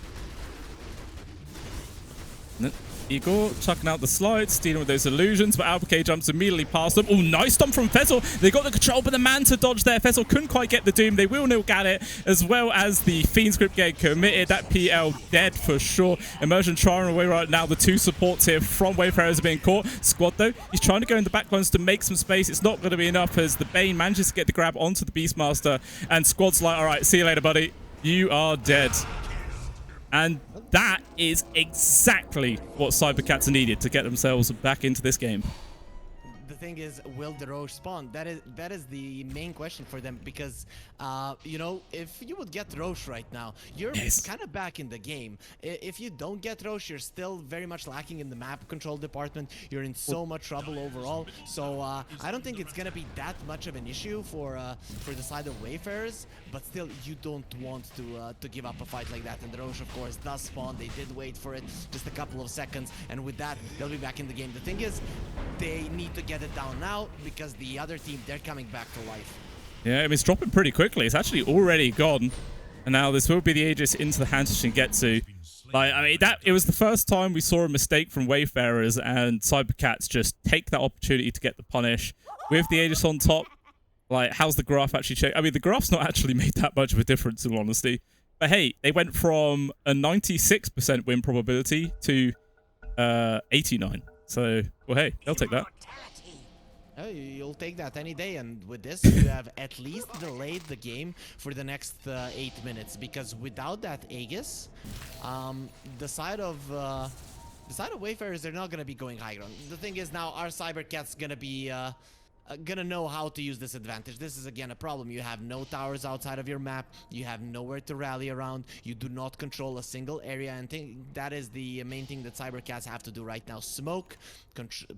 Igor chucking out the slides, dealing with those illusions, but Albuquerque jumps immediately past them. Oh, nice stomp from Fezzel. They got the control, but the man to dodge there. Fezzel couldn't quite get the Doom. They will nil get it, as well as the Fiend script getting committed. That PL dead for sure. Immersion trying away right now. The 2 supports here from Wayfarers are being caught. Squad, though, he's trying to go in the backlines to make some space. It's not going to be enough as the Bane manages to get the grab onto the Beastmaster, and Squad's like, all right, see you later, buddy. You are dead. And that is exactly what cybercats needed to get themselves back into this game. the thing is, will the Roche spawn? That is the main question for them, because you know, if you would get Roche right now, you're kind of back in the game. If you don't get Roche, you're still very much lacking in the map control department. You're in so much trouble overall. So I don't think it's gonna be that much of an issue for the side of Wayfarers, but still, you don't want to give up a fight like that. And the Roche, of course, does spawn. They did wait for it just a couple of seconds, and with that, they'll be back in the game. The thing is, they need to get it down now, because the other team, they're coming back to life. Yeah, I mean, it's dropping pretty quickly. It's actually already gone. And now this will be the Aegis into the hands of Shingetsu. Like, I mean, it was the first time we saw a mistake from Wayfarers, and cybercats just take that opportunity to get the punish. With the Aegis on top, like, how's the graph actually changed? I mean, the graph's not actually made that much of a difference, in all honesty. But hey, they went from a 96% win probability to 89. So, well, hey, they'll take that. Oh, you'll take that any day, and with this, you have at least delayed the game for the next 8 minutes, because without that Aegis, the side of Wayfarers, they're not gonna be going high ground. The thing is, now our cybercats gonna know how to use this advantage. This is again a problem. You have no towers outside of your map. You have nowhere to rally around. You do not control a single area, and that is the main thing that cybercats have to do right now. Smoke,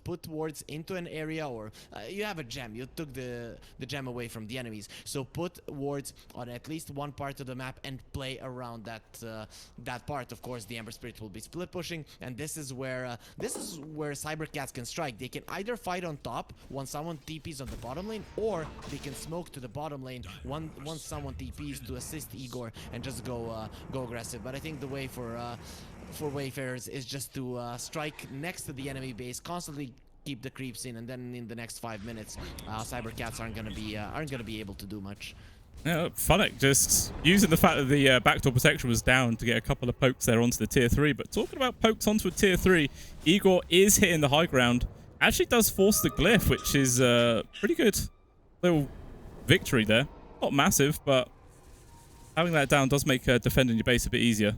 put wards into an area, or you have a gem. You took the gem away from the enemies, so put wards on at least one part of the map and play around that part. Of course, the Ember Spirit will be split pushing, and this is where cybercats can strike. They can either fight on top once someone TPs on the bottom lane, or they can smoke to the bottom lane once someone TPs to assist Igor and just go aggressive. But I think the way for Wayfarers is just to strike next to the enemy base, constantly keep the creeps in, and then in the next 5 minutes, cybercats aren't gonna be able to do much. Yeah, Funnick just using the fact that the backdoor protection was down to get a couple of pokes there onto the tier 3. But talking about pokes onto a tier 3, Igor is hitting the high ground. Actually does force the glyph, which is pretty good little victory there. Not massive, but having that down does make defending your base a bit easier.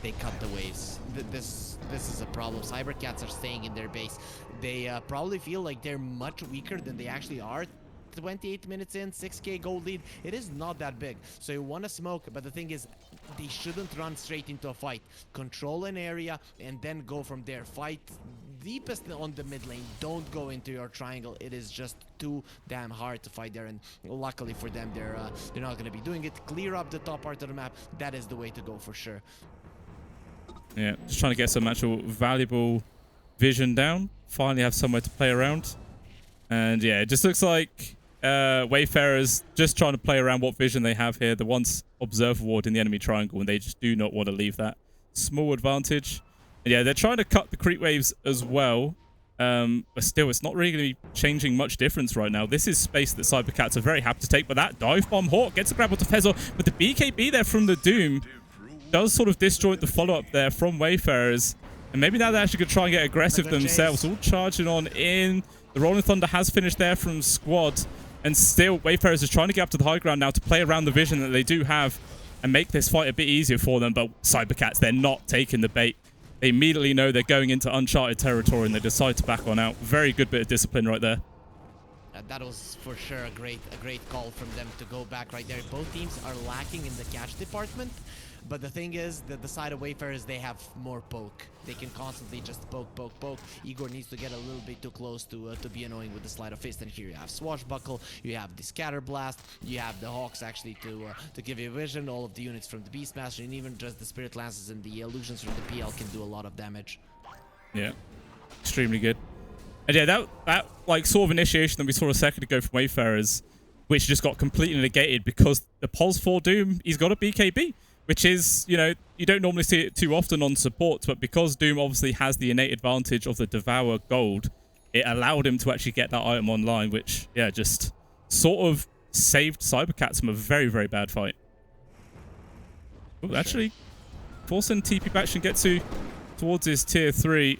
They cut the waves. This is a problem. Cybercats are staying in their base. They probably feel like they're much weaker than they actually are. 28 minutes in, 6k gold lead. It is not that big. So you want to smoke, but the thing is, they shouldn't run straight into a fight. Control an area and then go from there. Fight deepest on the mid lane. Don't go into your triangle. It is just too damn hard to fight there, and luckily for them, they're not going to be doing it. Clear up the top part of the map. That is the way to go for sure. Yeah, just trying to get some actual valuable vision down. Finally have somewhere to play around. And yeah, it just looks like Wayfarers just trying to play around what vision they have here. The once observer ward in the enemy triangle, and they just do not want to leave that small advantage. And yeah, they're trying to cut the creep waves as well. But still, it's not really going to be changing much difference right now. This is space that cybercats are very happy to take. But that dive bomb, Hawk gets a grab onto Fezor. But the BKB there from the Doom does sort of disjoint the follow-up there from Wayfarers. And maybe now they're actually going to try and get aggressive themselves. All charging on in. The Rolling Thunder has finished there from Squad. And still, Wayfarers is trying to get up to the high ground now to play around the vision that they do have and make this fight a bit easier for them. But cybercats, they're not taking the bait. They immediately know they're going into uncharted territory, and they decide to back on out. Very good bit of discipline right there. That was for sure a great call from them to go back right there. Both teams are lacking in the catch department, but the thing is that the side of Wayfarers, they have more poke. They can constantly just poke. Igor needs to get a little bit too close to be annoying with the sleight of fist. And here you have Swashbuckle, you have the Scatter Blast, you have the Hawks actually to give you vision. All of the units from the Beastmaster, and even just the Spirit Lances and the Illusions from the PL can do a lot of damage. Yeah, extremely good. And yeah, that like sort of initiation that we saw a second ago from Wayfarers, which just got completely negated because the Pulse 4 Doom, he's got a BKB. Which is, you know, you don't normally see it too often on supports, but because Doom obviously has the innate advantage of the Devour Gold, it allowed him to actually get that item online, which, yeah, just sort of saved cybercats from a very, very bad fight. Ooh, actually, forcing TP back should get towards his tier 3,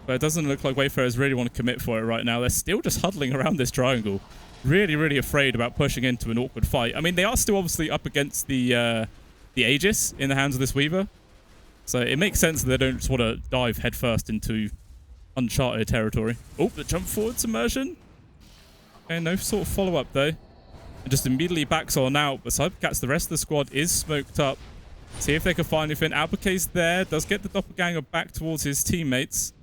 but it doesn't look like Wayfarers really want to commit for it right now. They're still just huddling around this triangle. Really, really afraid about pushing into an awkward fight. I mean, they are still obviously up against the Aegis in the hands of this Weaver. So it makes sense that they don't just want to dive headfirst into uncharted territory. Oh, the jump forward submersion. Okay, no sort of follow-up though. And just immediately backs on out. But cybercats, the rest of the squad is smoked up. See if they can find anything. Albuquerque's there. Does get the doppelganger back towards his teammates.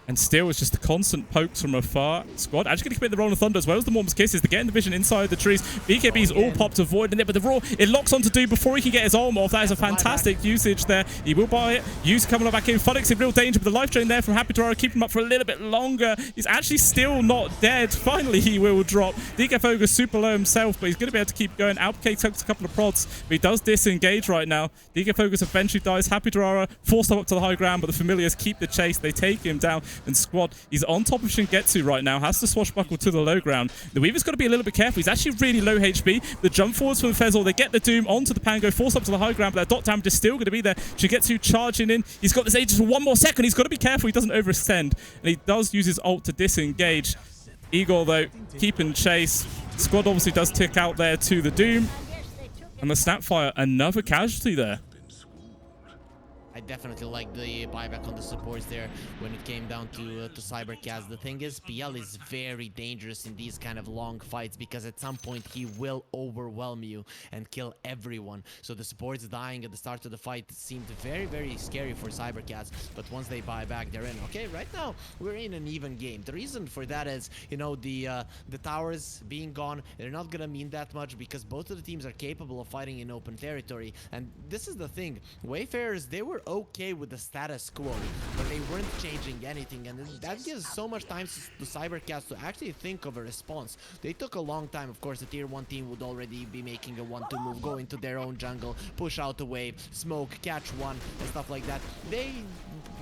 And still, it's just the constant pokes from afar. Squad actually going to commit the Rolling Thunder as well as the Morm's Kisses. They're getting the vision inside the trees. BKB's all popped, avoiding it, but the Raw, it locks onto Doom before he can get his arm off. That is a fantastic usage there. He will buy it. Use coming back in. Funix in real danger, but the life drain there from Happy Dorado keep him up for a little bit longer. He's actually still not dead. Finally, he will drop. DK Focus super low himself, but he's going to be able to keep going. Albuquerque takes a couple of prods, but he does disengage right now. DK Focus eventually dies. Happy Dorado forced up to the high ground, but the Familiars keep the chase. They take him down, and Squad, he's on top of Shingetsu right now, has to swashbuckle to the low ground. The Weaver's got to be a little bit careful. He's actually really low HP. The jump forwards from the Fezzle, they get the Doom onto the Pango, force up to the high ground, but that dot damage is still going to be there. Shingetsu charging in. He's got this Aegis for one more second. He's got to be careful he doesn't overextend. And he does use his ult to disengage. Igor, though, keeping chase. Squad obviously does tick out there to the Doom. And the Snapfire, another casualty there. I definitely like the buyback on the supports there when it came down to cybercats. The thing is, PL is very dangerous in these kind of long fights because at some point he will overwhelm you and kill everyone. So the supports dying at the start of the fight seemed very, very scary for cybercats. But once they buy back, they're in. Okay, right now we're in an even game. The reason for that is, you know, the towers being gone, they're not gonna mean that much because both of the teams are capable of fighting in open territory. And this is the thing, Wayfarers, they were okay with the status quo, but they weren't changing anything, and that gives so much time to cybercats to actually think of a response. They took a long time. Of course, the tier 1 team would already be making a 1-2 move, go into their own jungle, push out the wave, smoke, catch one, and stuff like that. They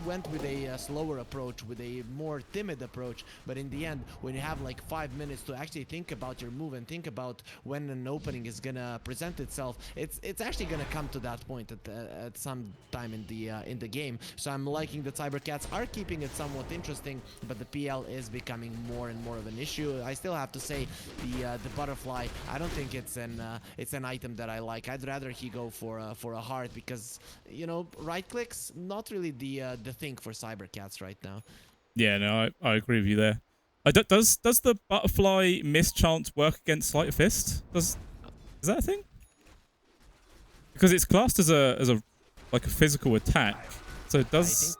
went with a slower approach, with a more timid approach, but in the end, when you have like 5 minutes to actually think about your move and think about when an opening is gonna present itself, it's actually gonna come to that point at some time in the game. So I'm liking that cybercats are keeping it somewhat interesting, but the PL is becoming more and more of an issue. I still have to say the butterfly, I don't think it's an item that I like. I'd rather he go for a heart because, you know, right clicks not really the thing for cybercats right now. Yeah, no, I agree with you there. Does the butterfly mischance work against Sleight of Fist? Is that a thing? Because it's classed as a like a physical attack, so it does.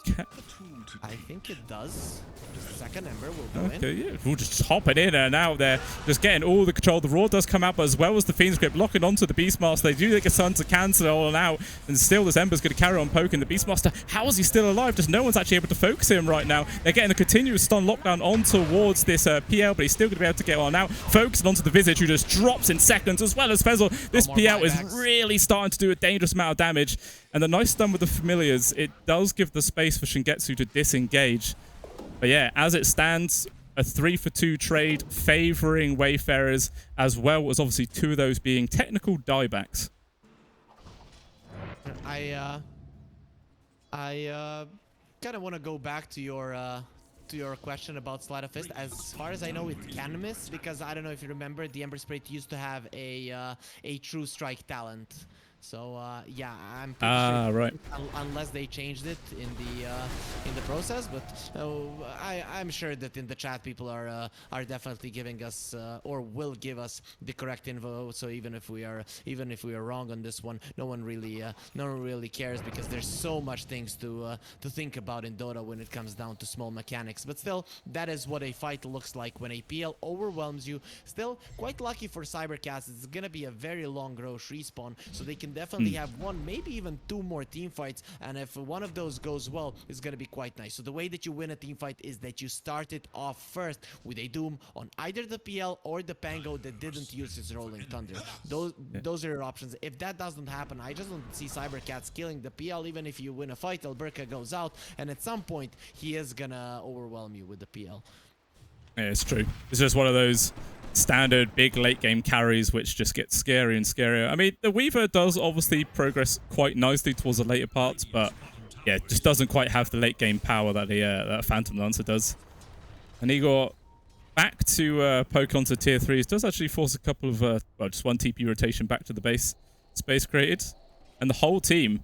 I think it does. Just a second, Ember will go in. Okay, yeah, we'll just hopping in and out there, just getting all the control. The Raw does come out, but as well as the Fiend's Grip, locking onto the Beastmaster. They do get a Sun to cancel it all out, and still this Ember's going to carry on poking the Beastmaster. How is he still alive? Just no one's actually able to focus him right now. They're getting a continuous stun lockdown on towards this PL, but he's still going to be able to get on out. Focusing onto the Visage, who just drops in seconds, as well as Fezzle. This PL is really starting to do a dangerous amount of damage. And the nice stun with the Familiars, it does give the space for Shingetsu to disengage. But yeah, as it stands, a 3-for-2 trade favoring Wayfarers, as well as obviously 2 of those being technical diebacks. I kind of want to go back to your question about Sleight of Fist. As far as I know, it can miss because I don't know if you remember, the Ember Sprite used to have a true strike talent. So yeah, I'm pretty sure right. Unless they changed it in the process, but I'm sure that in the chat people are definitely giving us or will give us the correct info. So even if we are wrong on this one, no one really cares because there's so much things to think about in Dota when it comes down to small mechanics. But still, that is what a fight looks like when a PL overwhelms you. Still, quite lucky for cybercats, it's gonna be a very long Roche respawn, so they can definitely have 1, maybe even 2 more team fights, and if one of those goes well, it's gonna be quite nice. So the way that you win a team fight is that you start it off first with a Doom on either the PL or the Pango that didn't use his Rolling Thunder. Those are your options. If that doesn't happen, I just don't see cybercats killing the PL. Even if you win a fight, Alberca goes out, and at some point he is gonna overwhelm you with the PL. Yeah, it's true. It's just one of those standard big late game carries which just get scarier and scarier. I mean, the Weaver does obviously progress quite nicely towards the later parts, but yeah, it just doesn't quite have the late game power that that Phantom Lancer does. And Igor back to poke onto tier 3s does actually force a couple of well, just 1 TP rotation back to the base space created, and the whole team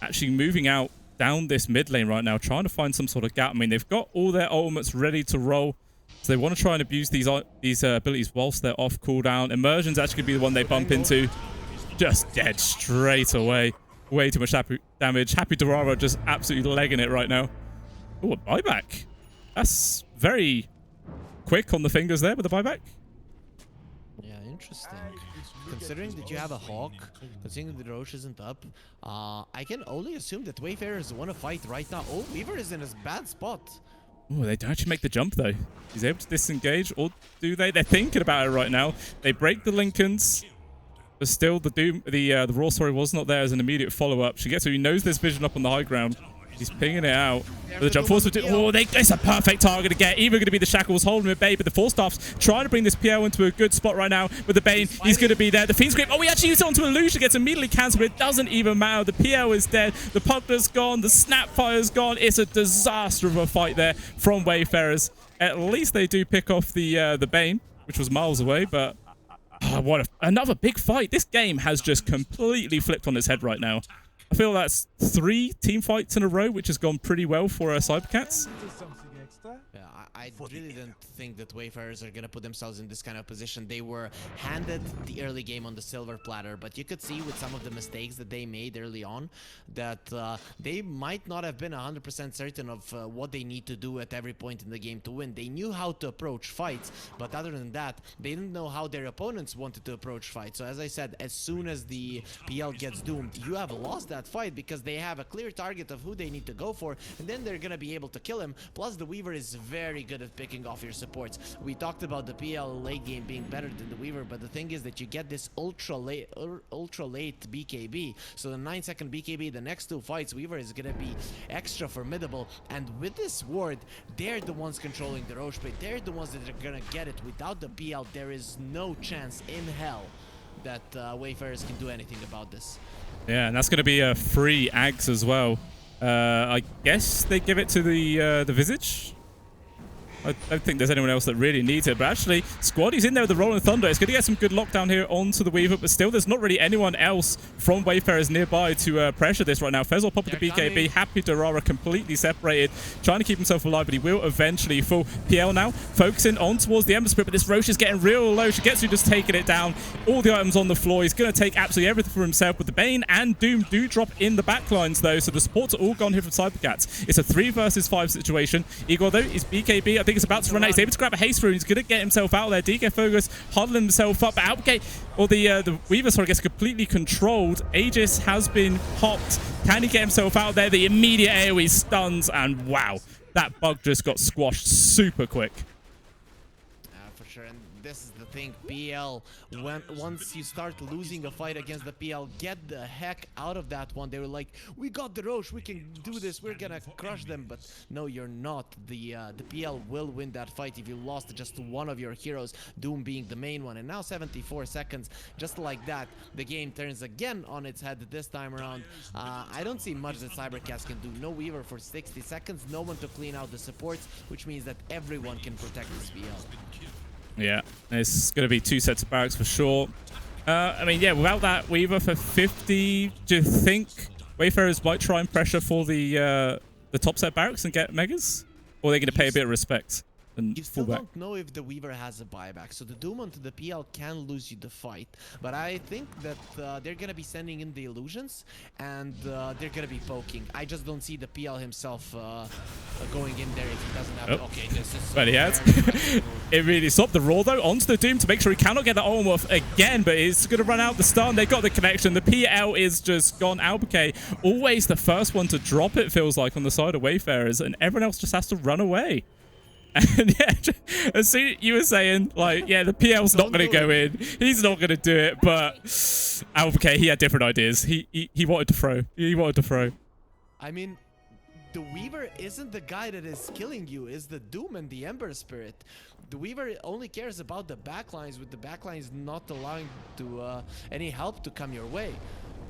actually moving out down this mid lane right now, trying to find some sort of gap. I mean, they've got all their ultimates ready to roll. So they want to try and abuse these abilities whilst they're off cooldown. Immersion's actually going to be the one they bump into. Just dead straight away. Way too much damage. Happy Durara just absolutely legging it right now. Oh, a buyback. That's very quick on the fingers there with the buyback. Yeah, interesting. Considering that you have a Hawk, considering that the Roche isn't up, I can only assume that Wayfarers want to fight right now. Oh, Weaver is in a bad spot. Oh, they don't actually make the jump though. He's able to disengage, or do they? They're thinking about it right now. They break the Lincolns, but still the Raw Story was not there as an immediate follow-up. Shigetsu, he knows there's vision up on the high ground. He's pinging it out. But the jump force would do. Oh, it's a perfect target to get. Even going to be the Shackles holding him at bay, but the Force Staff's trying to bring this PL into a good spot right now with the Bane. He's going to be there. The Fiend Scrape. Oh, he actually used it onto Illusion. Gets immediately cancelled, but it doesn't even matter. The PL is dead. The Pugler's gone. The Snapfire's gone. It's a disaster of a fight there from Wayfarers. At least they do pick off the Bane, which was miles away, but another big fight. This game has just completely flipped on its head right now. I feel that's 3 team fights in a row, which has gone pretty well for cybercats. Yeah, I really didn't think that Wayfarers are going to put themselves in this kind of position. They were handed the early game on the silver platter, but you could see with some of the mistakes that they made early on that they might not have been 100% certain of what they need to do at every point in the game to win. They knew how to approach fights, but other than that, they didn't know how their opponents wanted to approach fights. So as I said, as soon as the PL gets doomed, you have lost that fight because they have a clear target of who they need to go for, and then they're going to be able to kill him. Plus, the Weaver is very good at picking off your supports. We talked about the PL late game being better than the Weaver, but the thing is that you get this ultra late BKB. So the 9-second BKB, the next 2 fights, Weaver is gonna be extra formidable. And with this ward, they're the ones controlling the Roche Pit. They're the ones that are gonna get it. Without the PL, there is no chance in hell that Wayfarers can do anything about this. Yeah, and that's gonna be a free Ags as well. I guess they give it to the Visage. I don't think there's anyone else that really needs it, but actually, Squaddy's in there with the Rolling Thunder. It's going to get some good lockdown here onto the Weaver, but still, there's not really anyone else from Wayfarers nearby to pressure this right now. Fezol popping the BKB, Happy Durara completely separated, trying to keep himself alive, but he will eventually fall. PL now, focusing on towards the Ember Spirit, but this Roche is getting real low. Shigetsu just taking it down. All the items on the floor. He's going to take absolutely everything for himself, but the Bane and Doom do drop in the backlines, though, so the supports are all gone here from cybercats. It's a 3 versus 5 situation. Igor, though, is BKB. I think it's about to run out. He's able to grab a haste through. He's going to get himself out there. DK Focus huddling himself up. But Outgate, or the Weaver, sorry, gets completely controlled. Aegis has been popped. Can he get himself out there? The immediate AoE stuns, and wow, that bug just got squashed super quick. For sure. And this is the thing, PL, once you start losing a fight against the PL, get the heck out of that one. They were like, we got the Roche, we can do this, we're gonna crush them. But no, you're not. The PL will win that fight if you lost just one of your heroes, Doom being the main one. And now 74 seconds, just like that, the game turns again on its head this time around. I don't see much that cybercats can do. No Weaver for 60 seconds, no one to clean out the supports, which means that everyone can protect this PL. Yeah, it's going to be 2 sets of barracks for sure. I mean, yeah, without that Weaver for 50, do you think Wayfarers might try and pressure for the top set barracks and get megas? Or are they going to pay a bit of respect and you still fall back? don't know if the Weaver has a buyback, so the Doom onto the PL can lose you the fight. But I think that they're going to be sending in the illusions, and they're going to be poking. I just don't see the PL himself going in there if he doesn't have it. Okay, this is... But he has. It really stopped the Raw, though, onto the Doom to make sure he cannot get the Olmoth again, but it's going to run out the stun. They got the connection. The PL is just gone. Albuquerque, always the first one to drop, it feels like, on the side of Wayfarers, and everyone else just has to run away. And yeah, as soon you were saying, like, yeah, the PL's not going to go in. He's not going to do it, but Albuquerque, he had different ideas. He wanted to throw. He wanted to throw. I mean, the Weaver isn't the guy that is killing you. It's the Doom and the Ember Spirit. The Weaver only cares about the backlines, with the backlines not allowing to any help to come your way.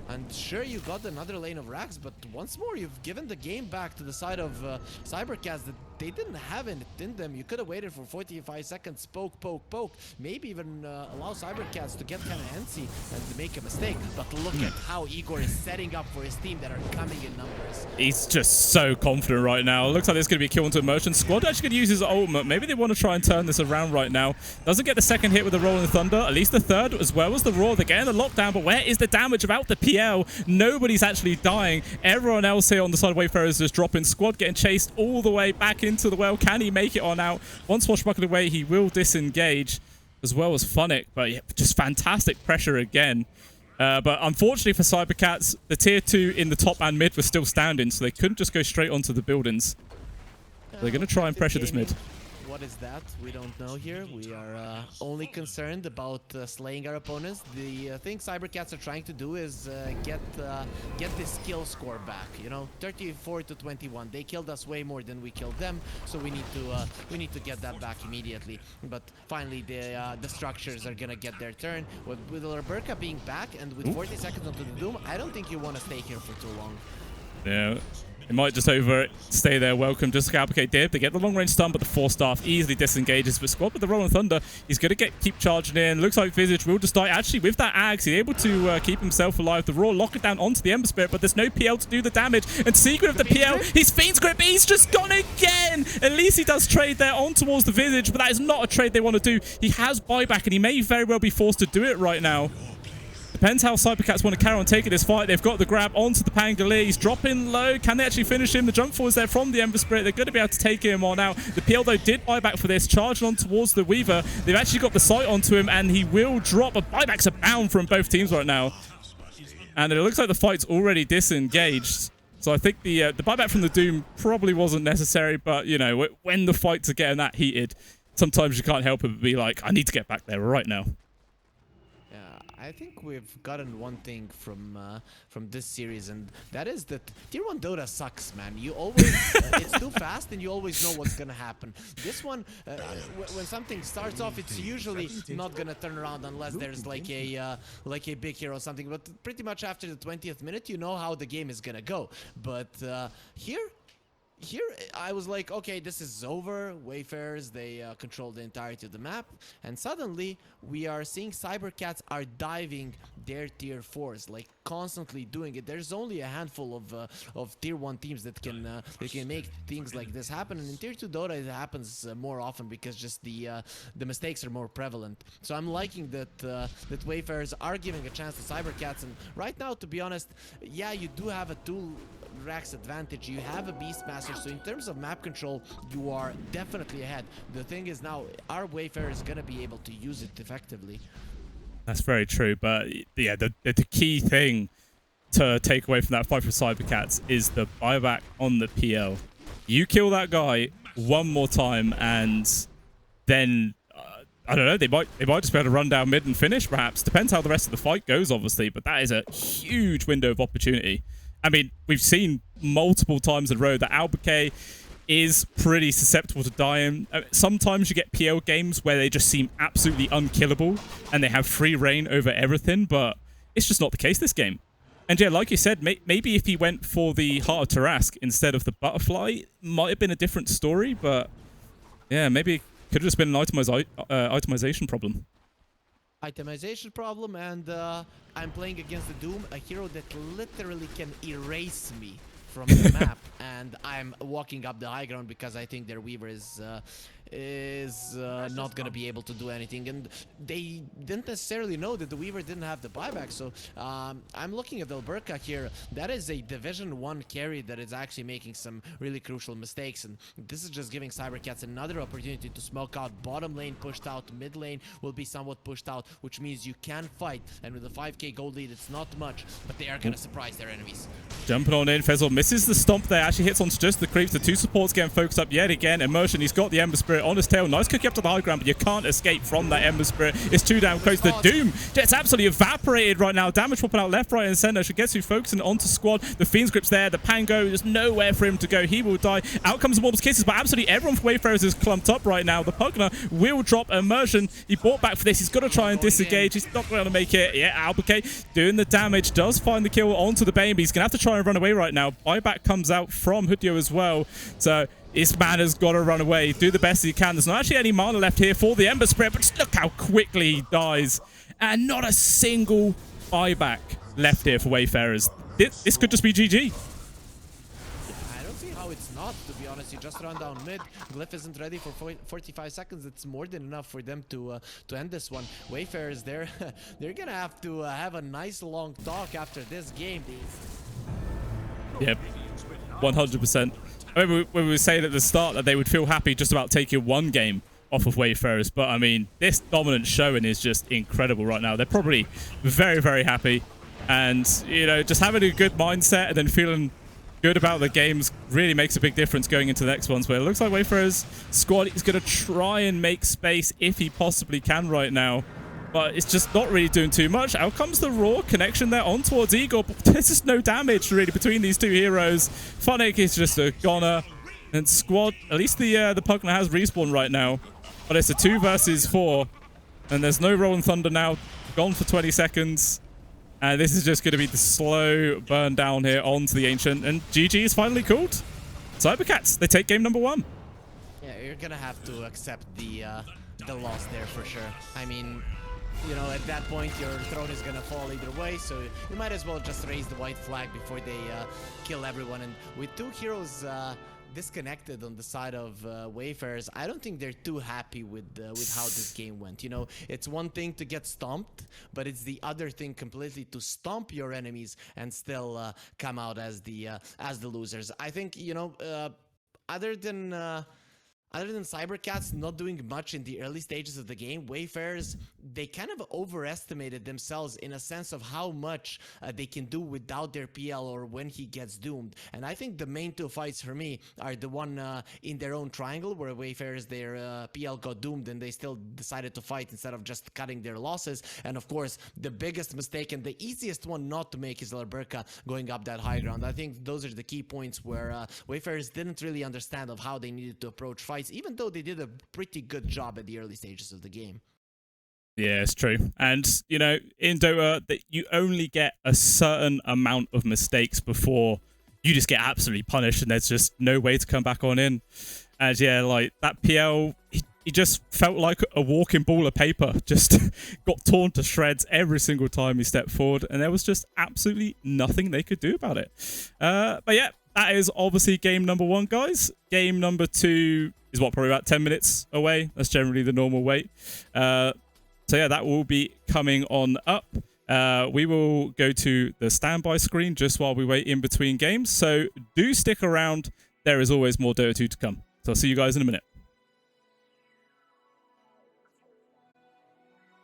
And sure, you got another lane of racks, but once more, you've given the game back to the side of cybercats that they didn't have it in them. You could have waited for 45 seconds, poke, poke, poke, maybe even allow cybercats to get kind of antsy and to make a mistake. But look at how Igor is setting up for his team that are coming in numbers. He's just so confident right now. Looks like there's going to be a kill into Immersion. Squad actually going to use his ultimate. Maybe they want to try and turn this around right now. Doesn't get the second hit with the Rolling Thunder, at least the third as well as the Roar. They're getting the lockdown, but where is the damage without the PL? Nobody's actually dying. Everyone else here on the side of Wayfarers is dropping. Squad getting chased all the way back into the well. Can he make it on out? One swashbuckle away, he will disengage, as well as Funnick. But yeah, just fantastic pressure again. But unfortunately for cybercats, the tier 2 in the top and mid were still standing, so they couldn't just go straight onto the buildings. They're going to try and pressure this mid. What is that? We don't know here. We are only concerned about slaying our opponents. The thing cybercats are trying to do is get this kill score back. You know, 34 to 21. They killed us way more than we killed them, so we need to get that back immediately. But finally, the structures are gonna get their turn. With Alberca being back and with 40 seconds onto the Doom, I don't think you want to stay here for too long. Yeah. It might just stay there. Welcome. Just Albacate Div. They get the long range stun, but the 4-staff easily disengages. But Squad with the Rolling Thunder, he's going to keep charging in. Looks like Visage will just die. Actually, with that Axe, he's able to keep himself alive. The Roar lock it down onto the Ember Spirit, but there's no PL to do the damage. And Secret of the PL, he's Fiend's Grip. He's just gone again. At least he does trade there on towards the Visage, but that is not a trade they want to do. He has buyback, and he may very well be forced to do it right now. Depends how cybercats want to carry on taking this fight. They've got the grab onto the Pangolier. He's dropping low. Can they actually finish him? The jump forward is there from the Ember Spirit. They're going to be able to take him on out. The PL, though, did buy back for this. Charged on towards the Weaver. They've actually got the sight onto him, and he will drop. A buyback's abound from both teams right now. And it looks like the fight's already disengaged. So I think the buyback from the Doom probably wasn't necessary. But, you know, when the fights are getting that heated, sometimes you can't help it but be like, I need to get back there right now. I think we've gotten one thing from this series, and that is that Tier 1 Dota sucks, man. You always it's too fast, and you always know what's gonna happen. This one, when something starts off, it's usually not gonna turn around unless there's like a big hero or something. But pretty much after the 20th minute, you know how the game is gonna go. But here I was like, okay, this is over. Wayfarers, they control the entirety of the map, and suddenly we are seeing cybercats are diving their tier 4s, like constantly doing it. There's only a handful of tier 1 teams that can make things like this happen, and in tier 2 Dota it happens more often because just the mistakes are more prevalent. So I'm liking that Wayfarers are giving a chance to cybercats, and right now, to be honest, yeah, you do have a 2 racks advantage. You have a Beastmaster, so in terms of map control, you are definitely ahead. The thing is now, our Wayfarer is gonna be able to use it effectively. That's very true, but yeah, the key thing to take away from that fight for cybercats is the buyback on the PL. You kill that guy one more time, and then I don't know, they might just be able to run down mid and finish, perhaps. Depends how the rest of the fight goes, obviously, but that is a huge window of opportunity. I mean, we've seen multiple times in a row that Albuquerque is pretty susceptible to dying. Sometimes you get PL games where they just seem absolutely unkillable and they have free reign over everything, but it's just not the case this game. And yeah, like you said, maybe if he went for the Heart of Tarask instead of the Butterfly, it might have been a different story, but yeah, maybe it could have just been an itemization problem. Itemization problem, and I'm playing against the Doom, a hero that literally can erase me from the map, and I'm walking up the high ground because I think their Weaver is not gonna be able to do anything, and they didn't necessarily know that the Weaver didn't have the buyback. So I'm looking at Alberca here. That is a Division 1 carry that is actually making some really crucial mistakes, and this is just giving cybercats another opportunity to smoke out. Bottom lane pushed out, mid lane will be somewhat pushed out, which means you can fight, and with a 5k gold lead, it's not much, but they are gonna surprise their enemies. Jumping on in, Fezzle misses the stomp there, actually hits on just the creeps. The 2 supports getting focused up yet again. Immersion, he's got the Ember Spirit on his tail. Nice cookie up to the high ground, but you can't escape from that Ember Spirit. It's too damn close. The Doom gets absolutely evaporated right now. Damage popping out left, right, and center. Shigetsu focusing onto Squad. The Fiend's Grip's there. The Pango, there's nowhere for him to go. He will die. Out comes the Morb's Kisses, but absolutely everyone from Wayfarers is clumped up right now. The Pugner will drop Immersion. He bought back for this. He's got to try and disengage. He's not going to make it. Yeah, Albuquerque doing the damage. Does find the kill onto the Bane, but he's going to have to try and run away right now. Buyback comes out from Hudyo as well. So This man has got to run away, do the best he can. There's not actually any mana left here for the Ember Spirit, but just look how quickly he dies. And not a single buyback left here for Wayfarers. This could just be GG. I don't see how it's not, to be honest. You just run down mid. Glyph isn't ready for 45 seconds. It's more than enough for them to end this one. Wayfarers, they're gonna have to have a nice long talk after this game. Yep, 100%. I mean, we were saying at the start that they would feel happy just about taking one game off of Wayfarers, but I mean, this dominant showing is just incredible right now. They're probably very, very happy, and you know, just having a good mindset and then feeling good about the games really makes a big difference going into the next ones. But it looks like Wayfarers squad is going to try and make space if he possibly can right now, but it's just not really doing too much. Out comes the raw connection there on towards Igor, but there's just no damage really between these two heroes. Funnick is just a goner, and squad, at least the Pugner has respawn right now, but it's a 2 versus 4, and there's no Rolling Thunder now, gone for 20 seconds. And this is just going to be the slow burn down here onto the Ancient. And GG is finally called. Cybercats, they take game number 1. Yeah, you're going to have to accept the loss there for sure. I mean, you know, at that point, your throne is going to fall either way. So you might as well just raise the white flag before they kill everyone. And with 2 heroes disconnected on the side of Wayfarers, I don't think they're too happy with how this game went. You know, it's one thing to get stomped, but it's the other thing completely to stomp your enemies and still come out as the losers. I think, you know, other than Cybercats not doing much in the early stages of the game, Wayfarers, they kind of overestimated themselves in a sense of how much they can do without their PL or when he gets doomed. And I think the main 2 fights for me are the one in their own triangle where Wayfarers, their PL got doomed and they still decided to fight instead of just cutting their losses. And of course, the biggest mistake and the easiest one not to make is Alberca going up that high ground. I think those are the key points where Wayfarers didn't really understand of how they needed to approach fights, even though they did a pretty good job at the early stages of the game. Yeah, it's true. And, you know, in Dota, that you only get a certain amount of mistakes before you just get absolutely punished and there's just no way to come back on in. And yeah, like that PL, he just felt like a walking ball of paper. Just got torn to shreds every single time he stepped forward. And there was just absolutely nothing they could do about it. But yeah, that is obviously game number 1, guys. Game number 2 is what, probably about 10 minutes away. That's generally the normal wait. So yeah, that will be coming on up. We will go to the standby screen just while we wait in between games. So do stick around. There is always more Dota 2 to come. So I'll see you guys in a minute.